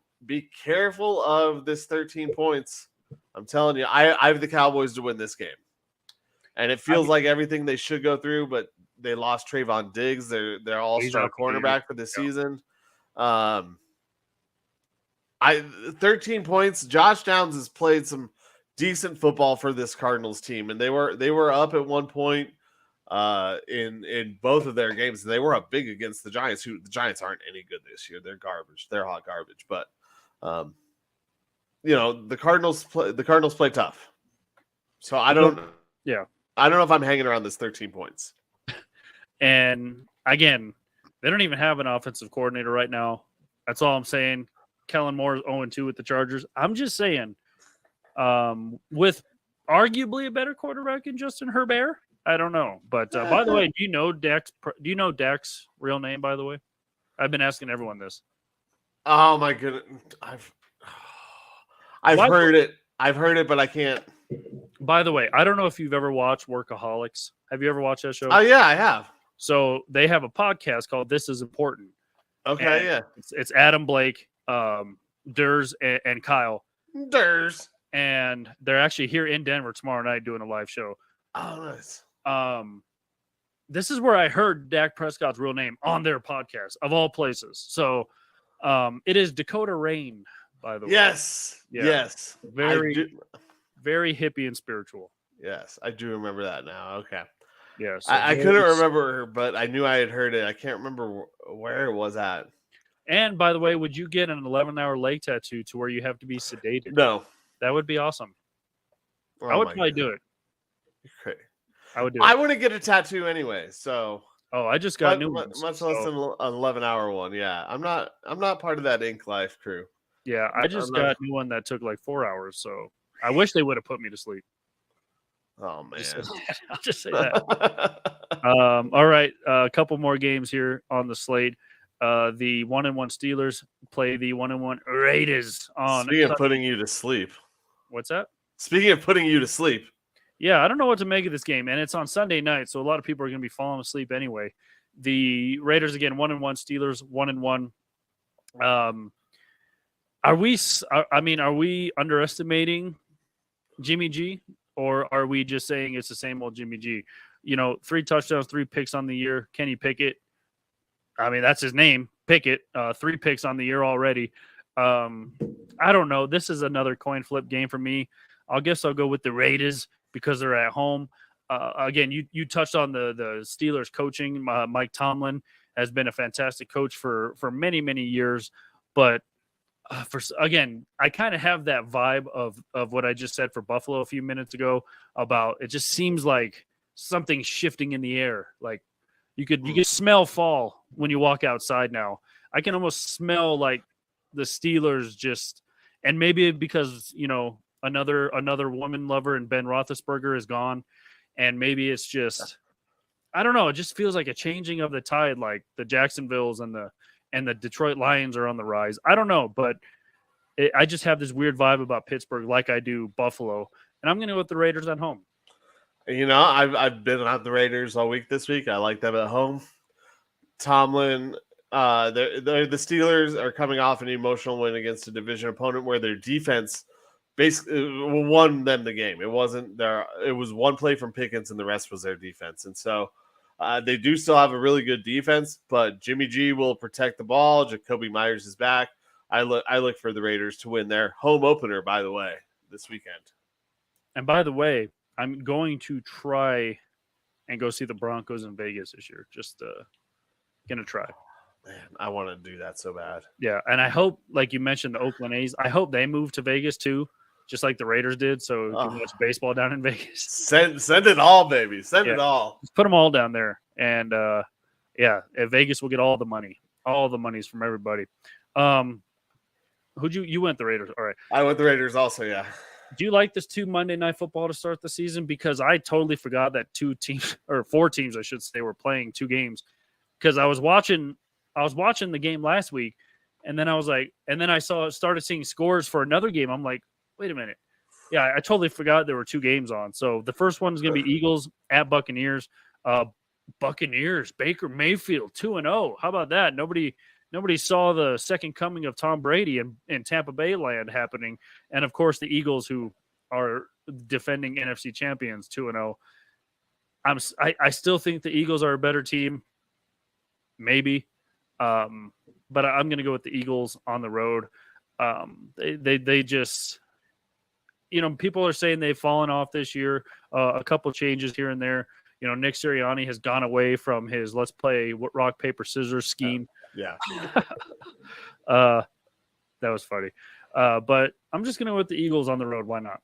of this 13 points. I'm telling you, I have the Cowboys to win this game. And it feels like everything they should go through, but they lost Trayvon Diggs, their all-star cornerback for the season. 13 points. Josh Downs has played some decent football for this Cardinals team, and they were up at one point in both of their games. They were up big against the Giants, who the Giants aren't any good this year. They're garbage. They're hot garbage. But the Cardinals play tough. So I don't know if I'm hanging around this 13 points. And again, they don't even have an offensive coordinator right now. That's all I'm saying. Kellen Moore is 0-2 with the Chargers. I'm just saying, with arguably a better quarterback in Justin Herbert, I don't know. But by the way, do you know Dak's real name? By the way, I've been asking everyone this. Oh my goodness, I've heard it. I've heard it, but I can't. By the way, I don't know if you've ever watched Workaholics. Have you ever watched that show? Oh yeah, I have. So they have a podcast called "This Is Important." Okay, and yeah, it's Adam Blake, Durs, and Kyle. Durs, and they're actually here in Denver tomorrow night doing a live show. Oh, nice. This is where I heard Dak Prescott's real name on their podcast, of all places. So, it is Dakota Rain, by the way. Yes, yes, very hippie and spiritual. Yes, I do remember that now. Okay. Yeah, so I couldn't remember, but I knew I had heard it. I can't remember where it was at. And by the way, would you get an 11-hour leg tattoo to where you have to be sedated? No. That would be awesome. Oh, I would probably do it. Okay. I would do it. I wouldn't get a tattoo anyway, so. Oh, I just got new ones. Much less than an 11-hour one. Yeah, I'm not part of that Ink Life crew. Yeah, I just got a new one that took like 4 hours, so I wish they would have put me to sleep. Oh man, I'll just say that. All right, a couple more games here on the slate. The 1-1 Steelers play the 1-1 Raiders on. Speaking of putting you to sleep, what's that? Speaking of putting you to sleep, yeah, I don't know what to make of this game, and it's on Sunday night, so a lot of people are going to be falling asleep anyway. The Raiders again, 1-1, Steelers 1-1. Are we underestimating Jimmy G? Or are we just saying it's the same old Jimmy G? 3 touchdowns, 3 picks on the year. Kenny Pickett. I mean, that's his name, Pickett. 3 picks on the year already. I don't know. This is another coin flip game for me. I guess I'll go with the Raiders because they're at home. Again, you touched on the Steelers coaching. Mike Tomlin has been a fantastic coach for many, many years. But I kind of have that vibe of what I just said for Buffalo a few minutes ago about it just seems like something's shifting in the air. Like you could smell fall when you walk outside now. I can almost smell like the Steelers just, and maybe because, another woman lover and Ben Roethlisberger is gone. And maybe it's just, I don't know. It just feels like a changing of the tide. Like the Jacksonvilles and the Detroit Lions are on the rise. I don't know, but I just have this weird vibe about Pittsburgh like I do Buffalo. And I'm going to go with the Raiders at home. I've been on the Raiders all week this week. I like them at home. Tomlin, the Steelers are coming off an emotional win against a division opponent where their defense basically won them the game. It was one play from Pickens and the rest was their defense. And so they do still have a really good defense, but Jimmy G will protect the ball. Jacoby Myers is back. I look for the Raiders to win their home opener, by the way, this weekend. And by the way, I'm going to try and go see the Broncos in Vegas this year. Just going to try. Man, I want to do that so bad. Yeah, and I hope, like you mentioned, the Oakland A's, I hope they move to Vegas too, just like the Raiders did, so we can watch baseball down in Vegas. Send it all, baby. Send it all. Just put them all down there. And, Vegas will get all the money. All the money's from everybody. You went the Raiders. All right. I went the Raiders also, yeah. Do you like this 2 Monday Night Football to start the season? Because I totally forgot that 2 teams or 4 teams, I should say, were playing 2 games. Because I was watching the game last week, and then I started seeing scores for another game. I'm like, wait a minute. Yeah, I totally forgot there were 2 games on. So the first one is going to be Eagles at Buccaneers. Buccaneers, Baker Mayfield, 2-0. How about that? Nobody saw the second coming of Tom Brady in Tampa Bay land happening. And, of course, the Eagles, who are defending NFC champions, 2-0. I still think the Eagles are a better team, maybe. But I'm going to go with the Eagles on the road. They just – people are saying they've fallen off this year. A couple changes here and there. Nick Sirianni has gone away from his let's play rock, paper, scissors scheme. Yeah. That was funny. But I'm just going to go with the Eagles on the road. Why not?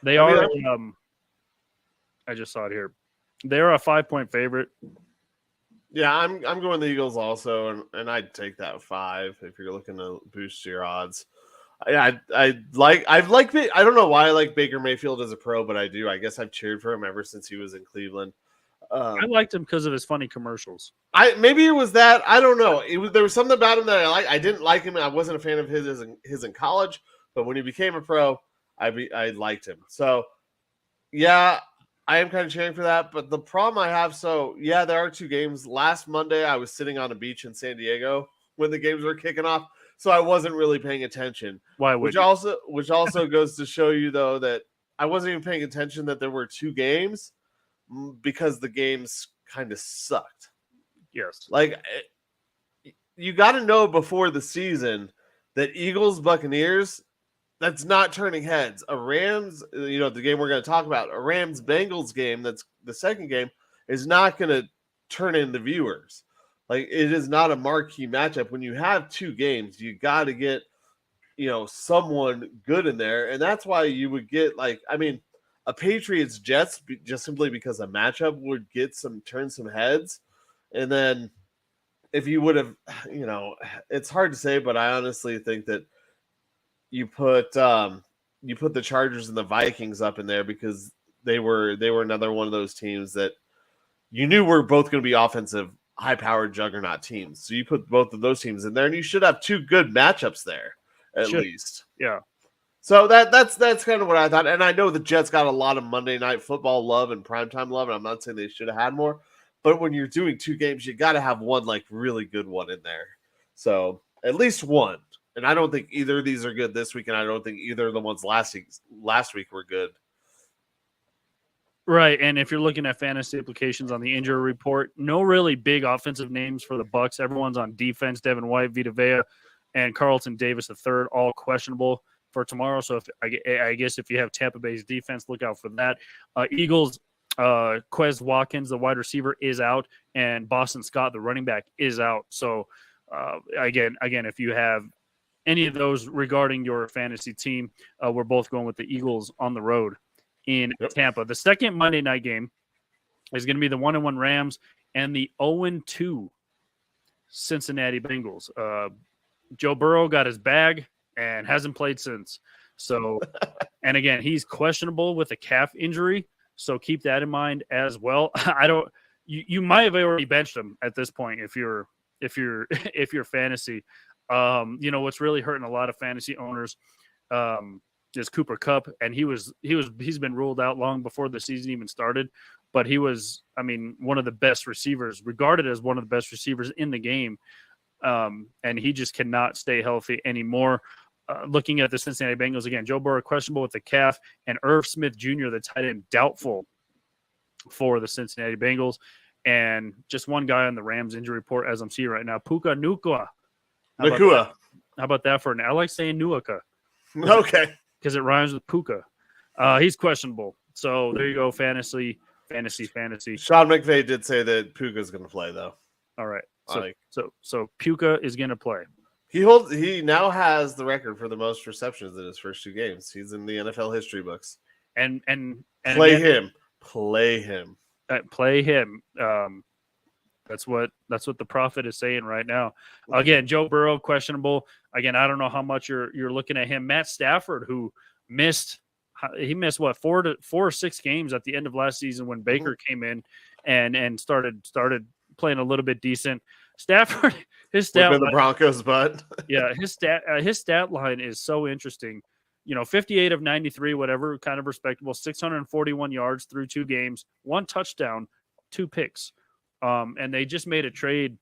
They are I just saw it here. They are a 5-point favorite. Yeah, I'm going the Eagles also, and I'd take that 5 if you're looking to boost your odds. Yeah, I don't know why I like Baker Mayfield as a pro, but I do. I guess I've cheered for him ever since he was in Cleveland. I liked him because of his funny commercials. Maybe it was that. I don't know. There was something about him that I like. I didn't like him. I wasn't a fan of his in college, but when he became a pro, I liked him. So yeah, I am kind of cheering for that. But the problem I have, there are 2 games. Last Monday, I was sitting on a beach in San Diego when the games were kicking off, so I wasn't really paying attention. Why would which also goes to show you though that I wasn't even paying attention that there were 2 games because the games kind of sucked. Yes. Like, you got to know before the season that Eagles Buccaneers, that's not turning heads. A Rams, the game we're going to talk about, a Rams Bengals game, that's the second game, is not going to turn into viewers. Like, it is not a marquee matchup. When you have 2 games, you got to get, someone good in there. And that's why you would get, a Patriots Jets, just simply because a matchup would turn some heads. And then if you would have, it's hard to say, but I honestly think that you put the Chargers and the Vikings up in there because they were another one of those teams that you knew were both going to be offensive, high-powered juggernaut teams. So you put both of those teams in there, and you should have 2 good matchups there at least. Yeah. So that's kind of what I thought. And I know the Jets got a lot of Monday Night Football love and primetime love, and I'm not saying they should have had more. But when you're doing 2 games, you got to have one really good one in there. So at least one. And I don't think either of these are good this week, and I don't think either of the ones last week were good. Right, and if you're looking at fantasy implications on the injury report, no really big offensive names for the Bucs. Everyone's on defense. Devin White, Vita Vea, and Carlton Davis III, all questionable for tomorrow. So I guess if you have Tampa Bay's defense, look out for that. Eagles, Quez Watkins, the wide receiver, is out, and Boston Scott, the running back, is out. So again, if you have any of those regarding your fantasy team, we're both going with the Eagles on the road in Tampa. The second Monday night game is going to be the 1-1 Rams and the 0-2 Cincinnati Bengals. Joe Burrow got his bag and hasn't played since. So, and again, he's questionable with a calf injury. So keep that in mind as well. You might have already benched him at this point if you're fantasy. What's really hurting a lot of fantasy owners is Cooper Kupp, and he's been ruled out long before the season even started. But he was, one of the best receivers, regarded as one of the best receivers in the game. And he just cannot stay healthy anymore. Looking at the Cincinnati Bengals again, Joe Burrow questionable with the calf, and Irv Smith Jr., the tight end, doubtful for the Cincinnati Bengals. And just one guy on the Rams injury report, as I'm seeing right now, Puka Nacua. How about that for an? I like saying Nuaka. Okay. Because it rhymes with Puka. He's questionable. So there you go, fantasy. Sean McVay did say that Puka's going to play, though. All right. So Puka is going to play. He now has the record for the most receptions in his first 2 games. He's in the NFL history books. And play him. Play him. That's what the prophet is saying right now. Again, Joe Burrow questionable. Again, I don't know how much you're looking at him. Matt Stafford, who missed what 4 or 6 games at the end of last season when Baker came in and started playing a little bit decent. Stafford, his stat line, the Broncos' butt. Yeah, his stat line is so interesting. 58 of 93, whatever, kind of respectable. 641 yards through 2 games, 1 touchdown, 2 picks. And they just made a trade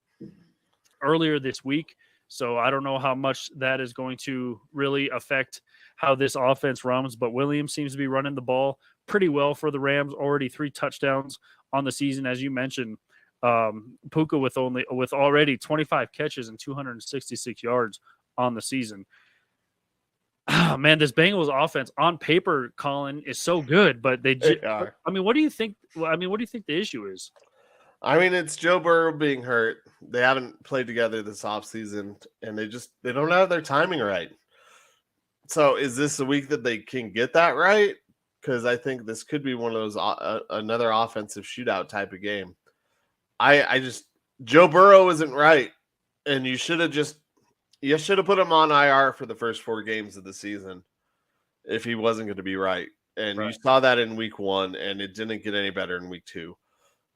earlier this week. So I don't know how much that is going to really affect how this offense runs, but Williams seems to be running the ball pretty well for the Rams. Already 3 touchdowns on the season, as you mentioned. Puka with already 25 catches and 266 yards on the season. Oh, man, this Bengals offense on paper, Collin, is so good, but they are. I mean, what do you think? What do you think the issue is? I mean, it's Joe Burrow being hurt. They haven't played together this offseason, and they don't have their timing right. So is this a week that they can get that right? Because I think this could be one of those another offensive shootout type of game. Joe Burrow isn't right, and you should have put him on IR for the first 4 games of the season if he wasn't going to be right. And You saw that in week 1, and it didn't get any better in week 2.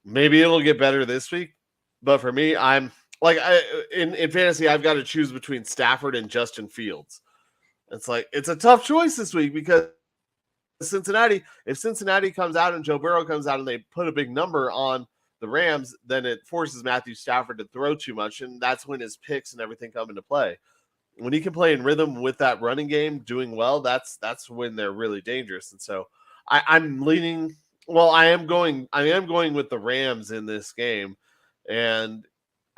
Maybe it'll get better this week, but for me, I'm like in fantasy, I've got to choose between Stafford and Justin Fields. It's a tough choice this week because if Cincinnati comes out and Joe Burrow comes out and they put a big number on the Rams, then it forces Matthew Stafford to throw too much, and that's when his picks and everything come into play. When he can play in rhythm with that running game, doing well, that's when they're really dangerous. And so I'm leaning. Well, I am going with the Rams in this game, and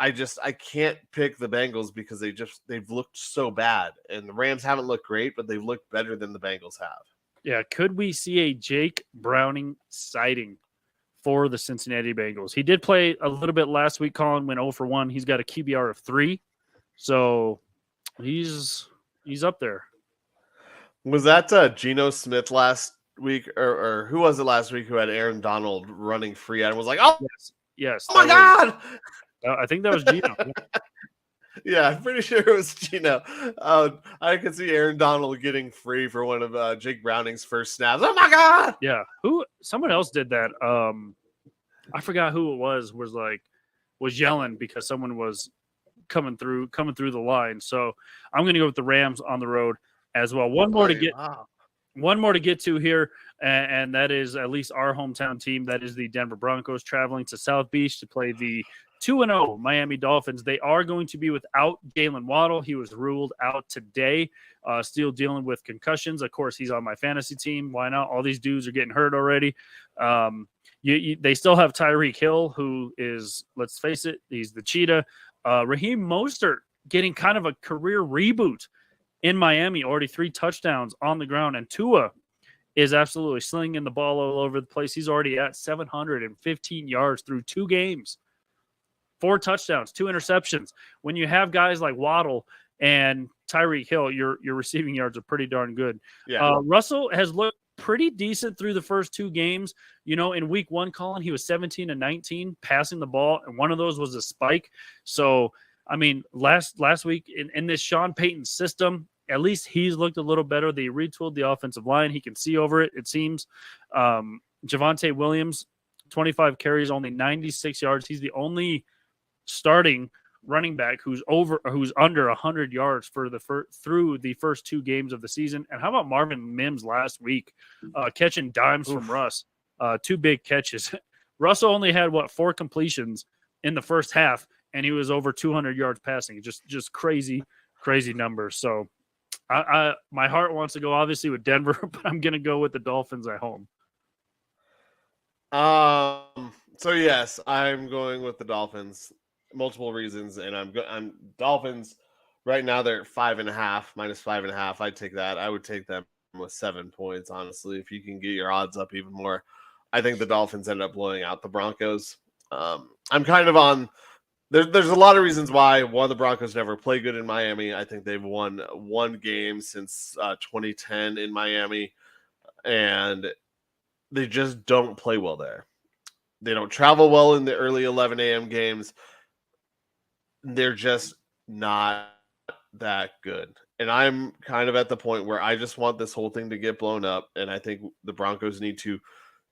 I can't pick the Bengals because they've looked so bad, and the Rams haven't looked great, but they've looked better than the Bengals have. Yeah, could we see a Jake Browning sighting for the Cincinnati Bengals? He did play a little bit last week. Collin went 0 for 1. He's got a QBR of 3, so he's up there. Was that Geno Smith last week, or who was it last week who had Aaron Donald running free and was like, oh, yes, oh my God. I think that was Geno. Yeah, I'm pretty sure it was Geno. I could see Aaron Donald getting free for one of Jake Browning's first snaps. Oh my God. Yeah. Someone else did that. I forgot who it was yelling because someone was coming through the line. So I'm going to go with the Rams on the road as well. One more to get to here, and that is at least our hometown team. That is the Denver Broncos traveling to South Beach to play the 2-0 Miami Dolphins. They are going to be without Jalen Waddle. He was ruled out today, still dealing with concussions. Of course, he's on my fantasy team. Why not? All these dudes are getting hurt already. They still have Tyreek Hill, who is, let's face it, he's the cheetah. Raheem Mostert getting kind of a career reboot in Miami, already 3 touchdowns on the ground, and Tua is absolutely slinging the ball all over the place. He's already at 715 yards through 2 games, 4 touchdowns, 2 interceptions. When you have guys like Waddle and Tyreek Hill, your receiving yards are pretty darn good. Yeah. Russell has looked pretty decent through the first 2 games. In week 1, Collin, he was 17 and 19 passing the ball, and one of those was a spike. So, I mean, last week in this Sean Payton system, at least he's looked a little better. They retooled the offensive line. He can see over it, it seems. Javonte Williams, 25 carries, only 96 yards. He's the only starting running back who's under 100 yards through the first 2 games of the season. And how about Marvin Mims last week, catching dimes from Russ? 2 big catches. Russell only had 4 completions in the first half, and he was over 200 yards passing. Just crazy numbers. So my heart wants to go obviously with Denver, but I'm going to go with the Dolphins at home. So yes, I'm going with the Dolphins. Multiple reasons, and I'm Dolphins right now. They're at 5.5, -5.5. I'd take that. I would take them with 7 points, honestly. If you can get your odds up even more, I think the Dolphins end up blowing out the Broncos. I'm kind of on. There's a lot of reasons why. One, the Broncos never play good in Miami. I think they've won 1 game since 2010 in Miami, and they just don't play well there. They don't travel well in the early 11 a.m. games. They're just not that good. And I'm kind of at the point where I just want this whole thing to get blown up. And I think the Broncos need to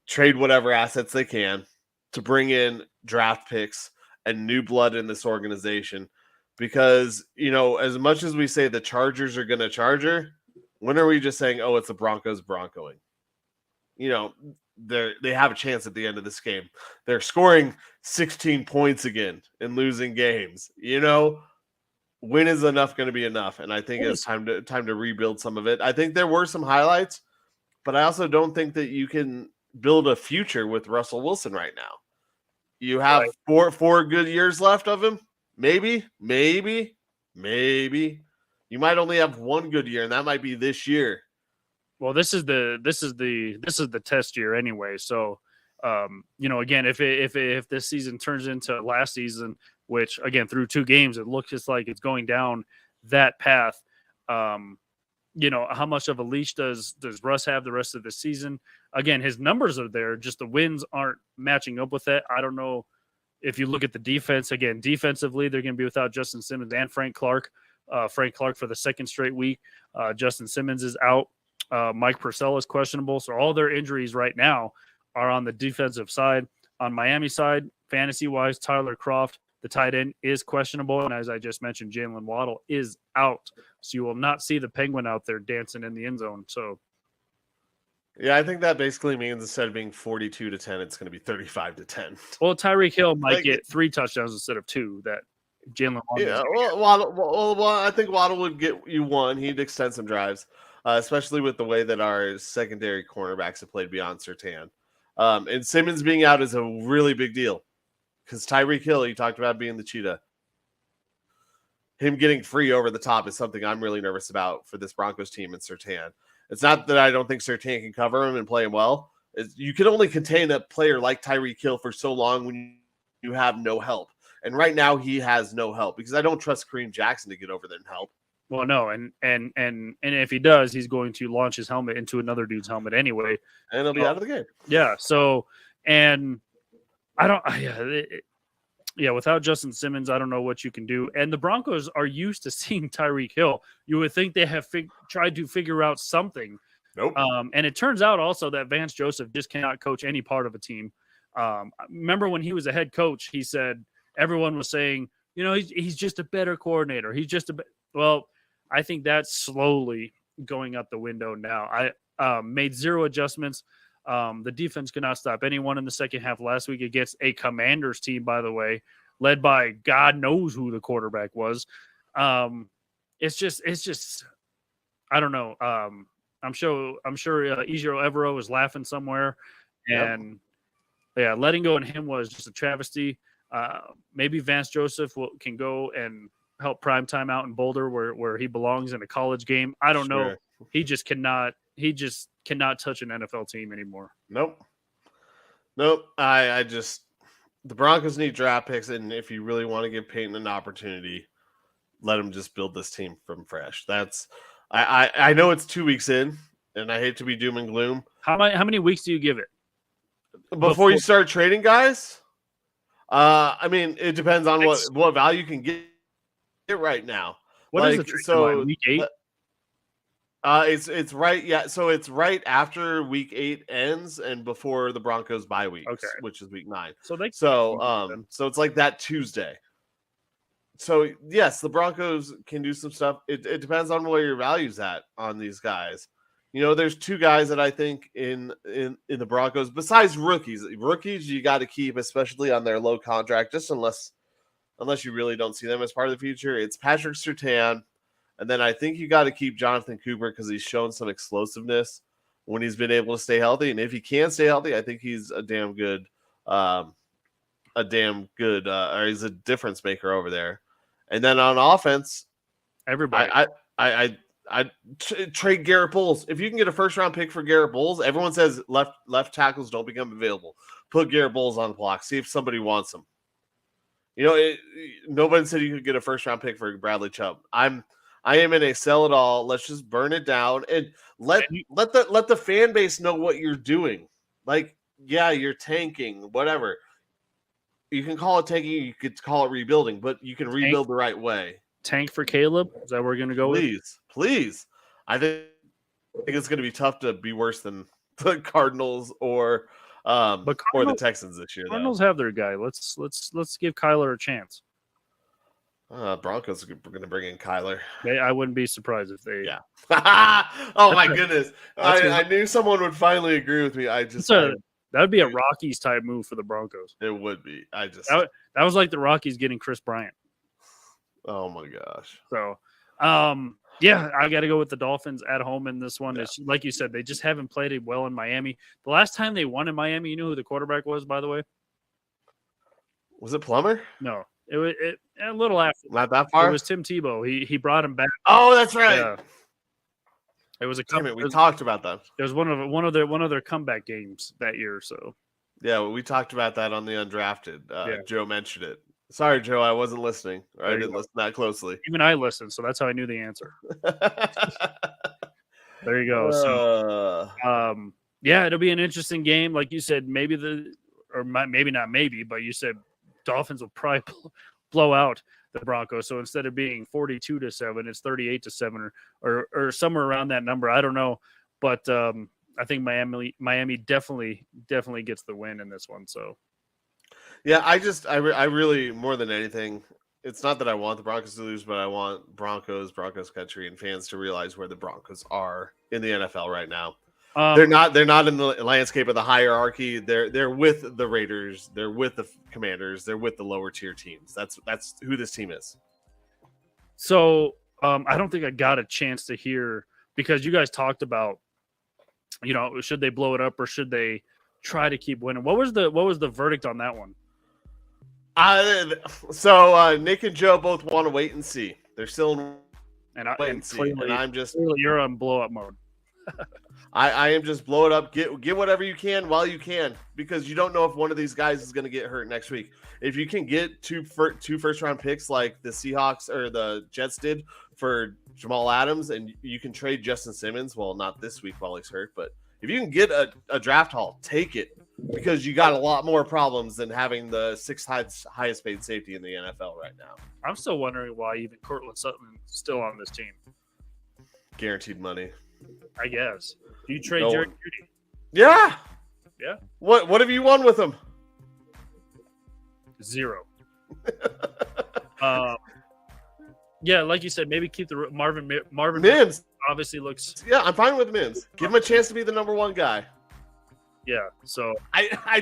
trade whatever assets they can to bring in draft picks and new blood in this organization. Because, as much as we say the Chargers are going to Charger, when are we just saying, oh, it's the Broncos broncoing? They have a chance at the end of this game. They're scoring 16 points again and losing games. When is enough going to be enough? And I think it's time to rebuild some of it. I think there were some highlights, but I also don't think that you can build a future with Russell Wilson right now. You have four good years left of him. Maybe. You might only have one good year, and that might be this year. Well, this is the test year anyway. So, again, if this season turns into last season, which again through 2 games it looks just like it's going down that path, how much of a leash does Russ have the rest of the season? Again, his numbers are there, just the wins aren't matching up with it. I don't know if you look at the defense. Again, defensively, they're going to be without Justin Simmons and Frank Clark. Frank Clark for the second straight week. Justin Simmons is out. Mike Purcell is questionable. So all their injuries right now are on the defensive side. On Miami side, fantasy-wise, Tyler Kroft, the tight end, is questionable. And as I just mentioned, Jalen Waddle is out. So you will not see the Penguin out there dancing in the end zone. So, yeah, I think that basically means instead of being 42-10, it's going to be 35-10. Well, Tyreek Hill might get 3 touchdowns instead of 2. That Jalen Waddle. Yeah, well, I think Waddle would get you 1. He'd extend some drives, especially with the way that our secondary cornerbacks have played beyond Surtain. And Simmons being out is a really big deal because Tyreek Hill, you talked about being the cheetah. Him getting free over the top is something I'm really nervous about for this Broncos team and Surtain. It's not that I don't think Surtain can cover him and play him well. You can only contain a player like Tyreek Hill for so long when you have no help. And right now he has no help because I don't trust Kareem Jackson to get over there and help. Well, no, and if he does, he's going to launch his helmet into another dude's helmet anyway, and he'll be out of the game. Yeah. So, and I don't. Without Justin Simmons, I don't know what you can do. And the Broncos are used to seeing Tyreek Hill. You would think they have tried to figure out something. Nope. And it turns out also that Vance Joseph just cannot coach any part of a team. Remember when he was a head coach, he said everyone was saying, he's just a better coordinator. He's just well. I think that's slowly going out the window now. I made 0 adjustments. The defense could not stop anyone in the second half last week against a Commanders team, by the way, led by God knows who the quarterback was. It's just, I don't know. I'm sure Ejiro Evero is laughing somewhere, and letting go of him was just a travesty. Maybe Vance Joseph can go and help primetime out in Boulder where he belongs in a college game. I don't know. He just cannot touch an NFL team anymore. Nope. The Broncos need draft picks, and if you really want to give Peyton an opportunity, let him just build this team from fresh. I know it's 2 weeks in, and I hate to be doom and gloom. How many weeks do you give it before you start trading guys? I mean, it depends on what value you can get right now. What is the trade week 8? It's right. Yeah. So it's right after week 8 ends and before the Broncos bye week, which is week 9. So so it's like that Tuesday. So yes, the Broncos can do some stuff. It depends on where your value's at on these guys. There's 2 guys that I think in the Broncos besides rookies. Rookies you got to keep, especially on their low contract, just unless you really don't see them as part of the future. It's Patrick Surtain. And then I think you got to keep Jonathan Cooper because he's shown some explosiveness when he's been able to stay healthy. And if he can stay healthy, I think he's a damn good, or he's a difference maker over there. And then on offense, everybody, I trade Garrett Bowles. If you can get a first round pick for Garrett Bowles, everyone says left tackles don't become available. Put Garrett Bowles on the block. See if somebody wants him. Nobody said you could get a first round pick for Bradley Chubb. I am in a sell it all. Let's just burn it down and let the fan base know what you're doing. Like yeah, you're tanking, whatever. You can call it tanking, you could call it rebuilding, but you can rebuild the right way. Tank for Caleb? Is that what we're going to go with? Please. I think it's going to be tough to be worse than the Cardinals or the Texans this year. Cardinals have their guy. Let's give Kyler a chance. Broncos are going to bring in Kyler. I wouldn't be surprised if they. Yeah. Oh my goodness! I knew someone would finally agree with me. That would be a Rockies type move for the Broncos. It would be. That was like the Rockies getting Chris Bryant. Oh my gosh! So, yeah, I got to go with the Dolphins at home in this one. Yeah. It's, like you said, they just haven't played it well in Miami. The last time they won in Miami, you know who the quarterback was, by the way? Was it Plummer? No. It was a little after. Not that far? It was Tim Tebow. He brought him back. Oh, that's right. Yeah. It was we talked about that. It was one of their comeback games that year. So yeah, we talked about that on the undrafted. Joe mentioned it. Sorry, Joe, I wasn't listening. I didn't listen that closely. Even I listened, so that's how I knew the answer. There you go. So, yeah, it'll be an interesting game. Like you said, maybe not maybe, but you said Dolphins will probably blow out the Broncos. So instead of being 42-7, it's 38-7 or somewhere around that number. I don't know, but I think Miami definitely gets the win in this one. So yeah, I really more than anything, it's not that I want the Broncos to lose, but I want Broncos country and fans to realize where the Broncos are in the NFL right now. They're not in the landscape of the hierarchy. They're with the Raiders. They're with the Commanders. They're with the lower tier teams. That's who this team is. So I don't think I got a chance to hear, because you guys talked about, should they blow it up or should they try to keep winning? What was the verdict on that one? So Nick and Joe both want to wait and see. They're still in wait and see. And I'm just you're on blow up mode. I am just blow it up. Get whatever you can while you can, because you don't know if one of these guys is going to get hurt next week. If you can get two first round picks like the Seahawks or the Jets did for Jamal Adams, and you can trade Justin Simmons. Well, not this week while he's hurt, but if you can get a draft haul, take it, because you got a lot more problems than having the sixth highest paid safety in the NFL right now. I'm still wondering why even Cortland Sutton is still on this team. Guaranteed money, I guess. Do you trade Jerry Jeudy? Yeah. Yeah. What have you won with him? 0. Yeah, like you said, maybe keep the Marvin Mims. Obviously looks. Yeah, I'm fine with Mims. Give him a chance to be the number one guy. Yeah. So I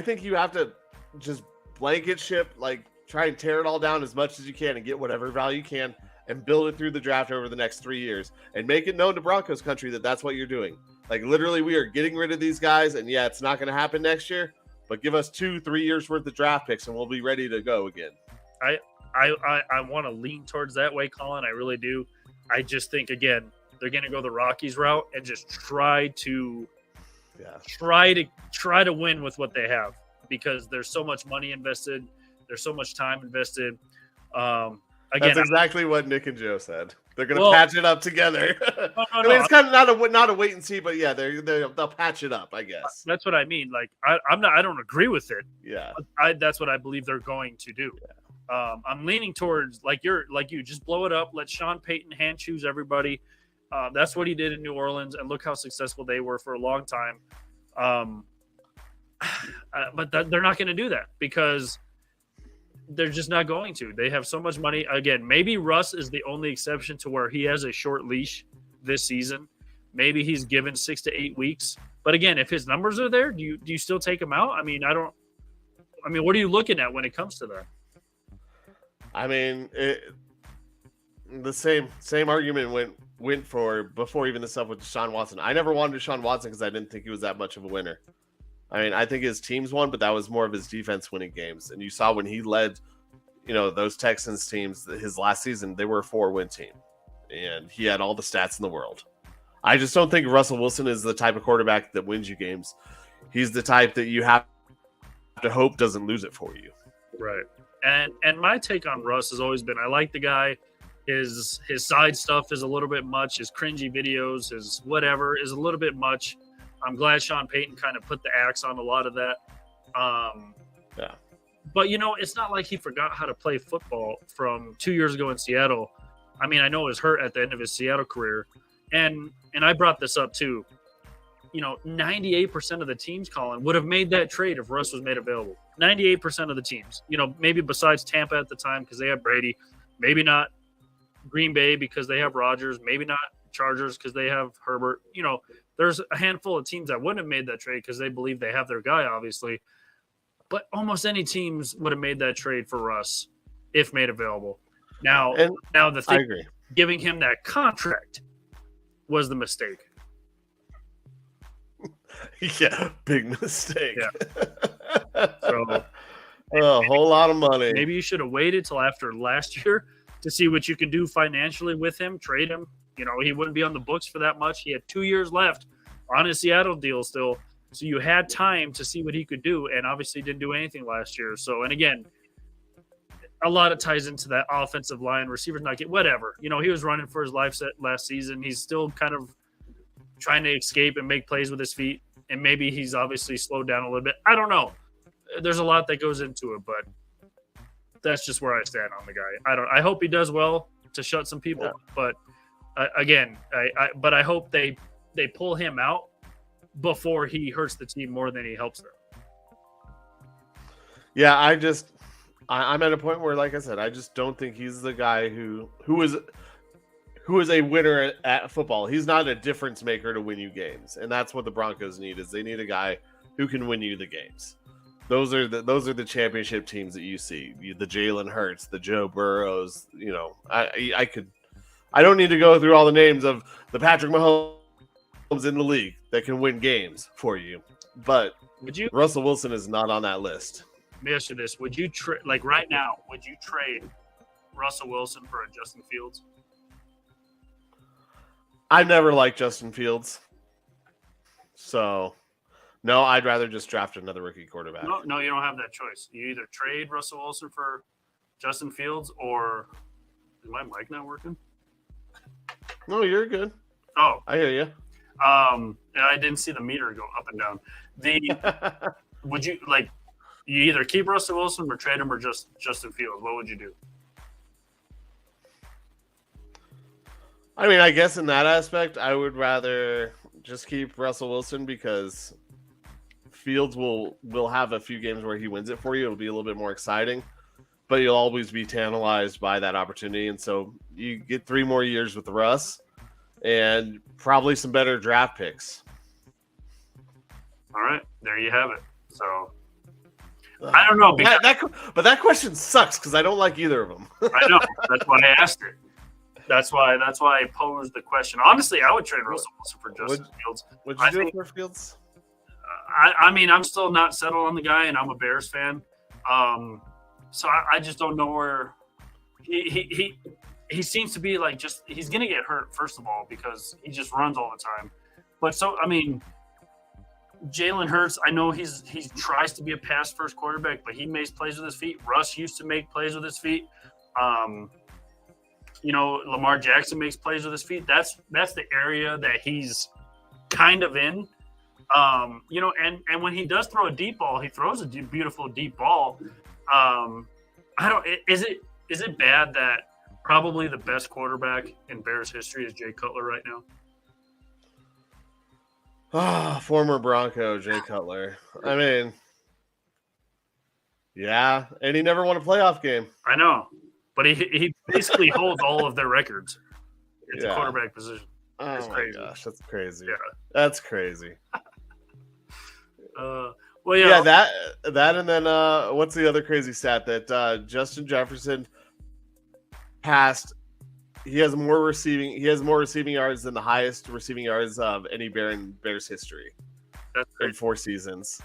think you have to just blanket ship, like try and tear it all down as much as you can and get whatever value you can and build it through the draft over the next 3 years and make it known to Broncos country that that's what you're doing. Like, literally, we are getting rid of these guys, and yeah, it's not going to happen next year, but give us 2-3 years worth of draft picks and we'll be ready to go again. I want to lean towards that way, Colin. I really do. I just think, again, they're going to go the Rockies route and just try to win with what they have, because there's so much money invested. There's so much time invested. Again, that's exactly what Nick and Joe said. They're going to patch it up together. No, I mean, it's kind of not a wait and see, but yeah, they'll patch it up, I guess. That's what I mean. Like, I don't agree with it. Yeah, that's what I believe they're going to do. Yeah. I'm leaning towards like you just blow it up. Let Sean Payton hand choose everybody. That's what he did in New Orleans, and look how successful they were for a long time. But they're not going to do that, because they're just not going to. They have so much money. Again, maybe Russ is the only exception to where he has a short leash this season. Maybe he's given 6 to 8 weeks. But again, if his numbers are there, do you still take him out? I mean, what are you looking at when it comes to that? I mean, the same argument went for before even the stuff with Deshaun Watson. I never wanted Deshaun Watson because I didn't think he was that much of a winner. I mean, I think his teams won, but that was more of his defense winning games. And you saw when he led, those Texans teams his last season, they were a 4-win team. And he had all the stats in the world. I just don't think Russell Wilson is the type of quarterback that wins you games. He's the type that you have to hope doesn't lose it for you. Right. And my take on Russ has always been, I like the guy. His side stuff is a little bit much. His cringy videos, his whatever is a little bit much. I'm glad Sean Payton kind of put the axe on a lot of that. Yeah. But, it's not like he forgot how to play football from 2 years ago in Seattle. I mean, I know it was hurt at the end of his Seattle career. And I brought this up too. 98% of the teams, Colin, would have made that trade if Russ was made available. 98% of the teams. Maybe besides Tampa at the time because they have Brady. Maybe not Green Bay because they have Rodgers. Maybe not Chargers because they have Herbert. There's a handful of teams that wouldn't have made that trade because they believe they have their guy, obviously. But almost any teams would have made that trade for Russ if made available. Now the thing, I agree. Giving him that contract was the mistake. Yeah, big mistake. Yeah. So a whole lot of money. Maybe you should have waited till after last year to see what you can do financially with him, trade him. He wouldn't be on the books for that much. He had 2 years left on his Seattle deal still. So you had time to see what he could do, and obviously didn't do anything last year. So, and again, a lot of ties into that offensive line, receivers not get whatever. He was running for his life last season. He's still kind of trying to escape and make plays with his feet, and maybe he's obviously slowed down a little bit. I don't know. There's a lot that goes into it, but that's just where I stand on the guy. I hope he does well to shut some people, but again, I hope they pull him out before he hurts the team more than he helps them. Yeah, I'm at a point where, like I said, I just don't think he's the guy who is a winner at football. He's not a difference maker to win you games, and that's what the Broncos need. Is they need a guy who can win you the games. Those are the championship teams that you see. The Jalen Hurts, the Joe Burrows. I don't need to go through all the names of the Patrick Mahomes in the league that can win games for you, but Russell Wilson is not on that list. Let me ask you this: would you right now? Would you trade Russell Wilson for a Justin Fields? I never liked Justin Fields, so no. I'd rather just draft another rookie quarterback. No, you don't have that choice. You either trade Russell Wilson for Justin Fields, or is my mic not working? No, you're good. Oh, I hear you. I didn't see the meter go up and down. Would you you either keep Russell Wilson or trade him or just Justin Fields? What would you do? I mean, I guess in that aspect, I would rather just keep Russell Wilson because Fields will have a few games where he wins it for you. It'll be a little bit more exciting, but you'll always be tantalized by that opportunity. And so you get 3 more years with Russ and probably some better draft picks. All right, there you have it. So I don't know. But that question sucks because I don't like either of them. I know. That's why I asked it. That's why I posed the question. Honestly, I would trade Russell Wilson for Justin Fields. Would you do it for Fields? I mean, I'm still not settled on the guy, and I'm a Bears fan. So I just don't know where he seems to be he's going to get hurt, first of all, because he just runs all the time. But Jalen Hurts, I know he tries to be a pass-first quarterback, but he makes plays with his feet. Russ used to make plays with his feet. Lamar Jackson makes plays with his feet. That's the area that he's kind of in. And when he does throw a deep ball, he throws a beautiful deep ball. Is it bad that probably the best quarterback in Bears history is Jay Cutler right now? Former Bronco Jay Cutler. I mean, yeah, and he never won a playoff game. I know, but he basically holds all of their records at the quarterback position. Oh my gosh, that's crazy. Yeah, that's crazy. Well, that and then what's the other crazy stat that Justin Jefferson passed? He has more receiving yards than the highest receiving yards of any Bear in Bears history. That's crazy. In 4 seasons.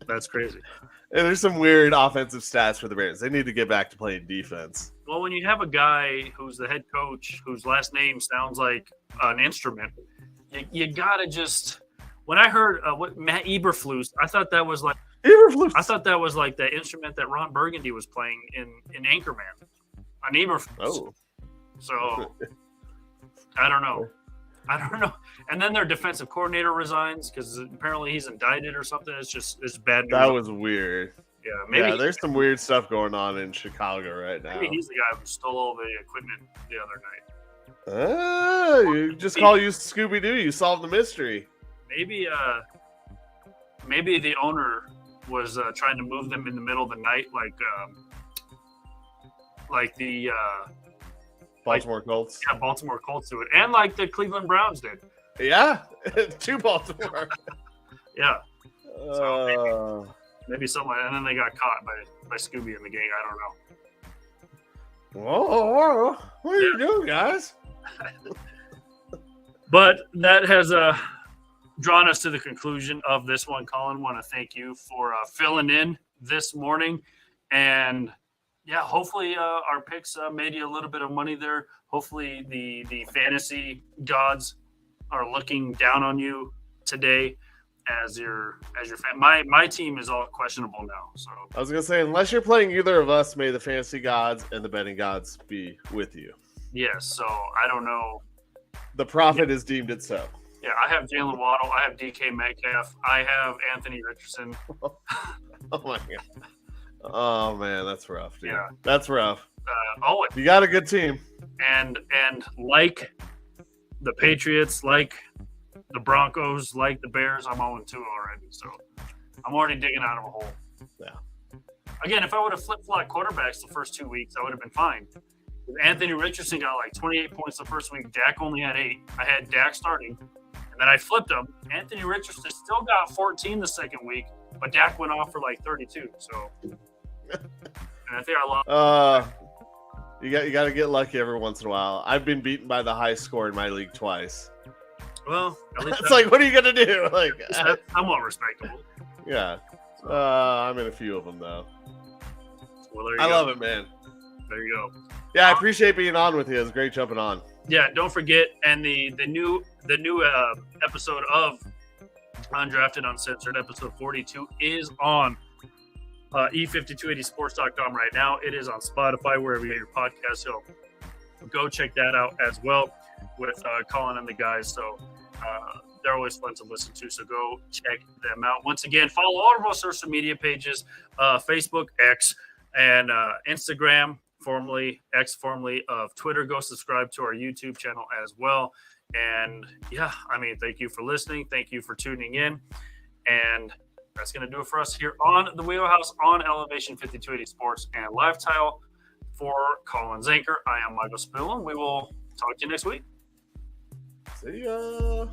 That's crazy. And there's some weird offensive stats for the Bears. They need to get back to playing defense. Well, when you have a guy who's the head coach, whose last name sounds like an instrument, you gotta just. When I heard what Matt Eberflus, I thought that was like Eberflus. I thought that was like the instrument that Ron Burgundy was playing in Anchorman. An Eberflus. Oh. So I don't know. I don't know. And then their defensive coordinator resigns because apparently he's indicted or something. It's bad news. That was weird. Yeah, maybe. Yeah, there's some weird stuff going on in Chicago right now. Maybe he's the guy who stole all the equipment the other night. You just call you Scooby Doo. You solved the mystery. Maybe the owner was trying to move them in the middle of the night, like the Baltimore Colts. Yeah, Baltimore Colts do it, and like the Cleveland Browns did. Yeah, to Baltimore. Yeah. So maybe something like that. And then they got caught by Scooby and the gang. I don't know. Whoa. What are you doing, guys? But that has drawn us to the conclusion of this one. Collin, want to thank you for filling in this morning. And, yeah, hopefully our picks made you a little bit of money there. Hopefully the fantasy gods are looking down on you today as your fan. My team is all questionable now. So I was gonna say, unless you're playing either of us, may the fantasy gods and the betting gods be with you. Yes. So I don't know. The prophet is deemed it so. Yeah, I have Jalen Waddle. I have DK Metcalf. I have Anthony Richardson. Oh my god. Oh man, that's rough, dude. Yeah, that's rough. Always. You got a good team. And like the Patriots, like the Broncos, like the Bears, I'm 0-2 already. So I'm already digging out of a hole. Yeah. Again, if I would have flip-flopped quarterbacks the first 2 weeks, I would have been fine. Anthony Richardson got like 28 points the first week. Dak only had 8. I had Dak starting, and then I flipped him. Anthony Richardson still got 14 the second week, but Dak went off for like 32. So, and I think I lost. You got to get lucky every once in a while. I've been beaten by the high score in my league twice. Well, at least it's like, what are you gonna do? Like, that's somewhat respectable. Yeah, I'm in a few of them though. Well, there you I go. love it, man. There you go. Yeah, I appreciate being on with you. It was great jumping on. Yeah, don't forget, and the new episode of Undrafted Uncensored, episode 42, is on e5280sports.com right now. It is on Spotify, wherever you get your podcast. So go check that out as well with Collin and the guys. So they're always fun to listen to. So go check them out. Once again, follow all of our social media pages, Facebook, X, and Instagram, formerly X, formerly of Twitter. Go subscribe to our YouTube channel as well. And yeah, I mean, thank you for listening. Thank you for tuning in. And that's going to do it for us here on the Wheelhouse on Elevation 5280 Sports and Lifestyle. For Collin Zanker, I am Michael Spillane. We will talk to you next week. See ya.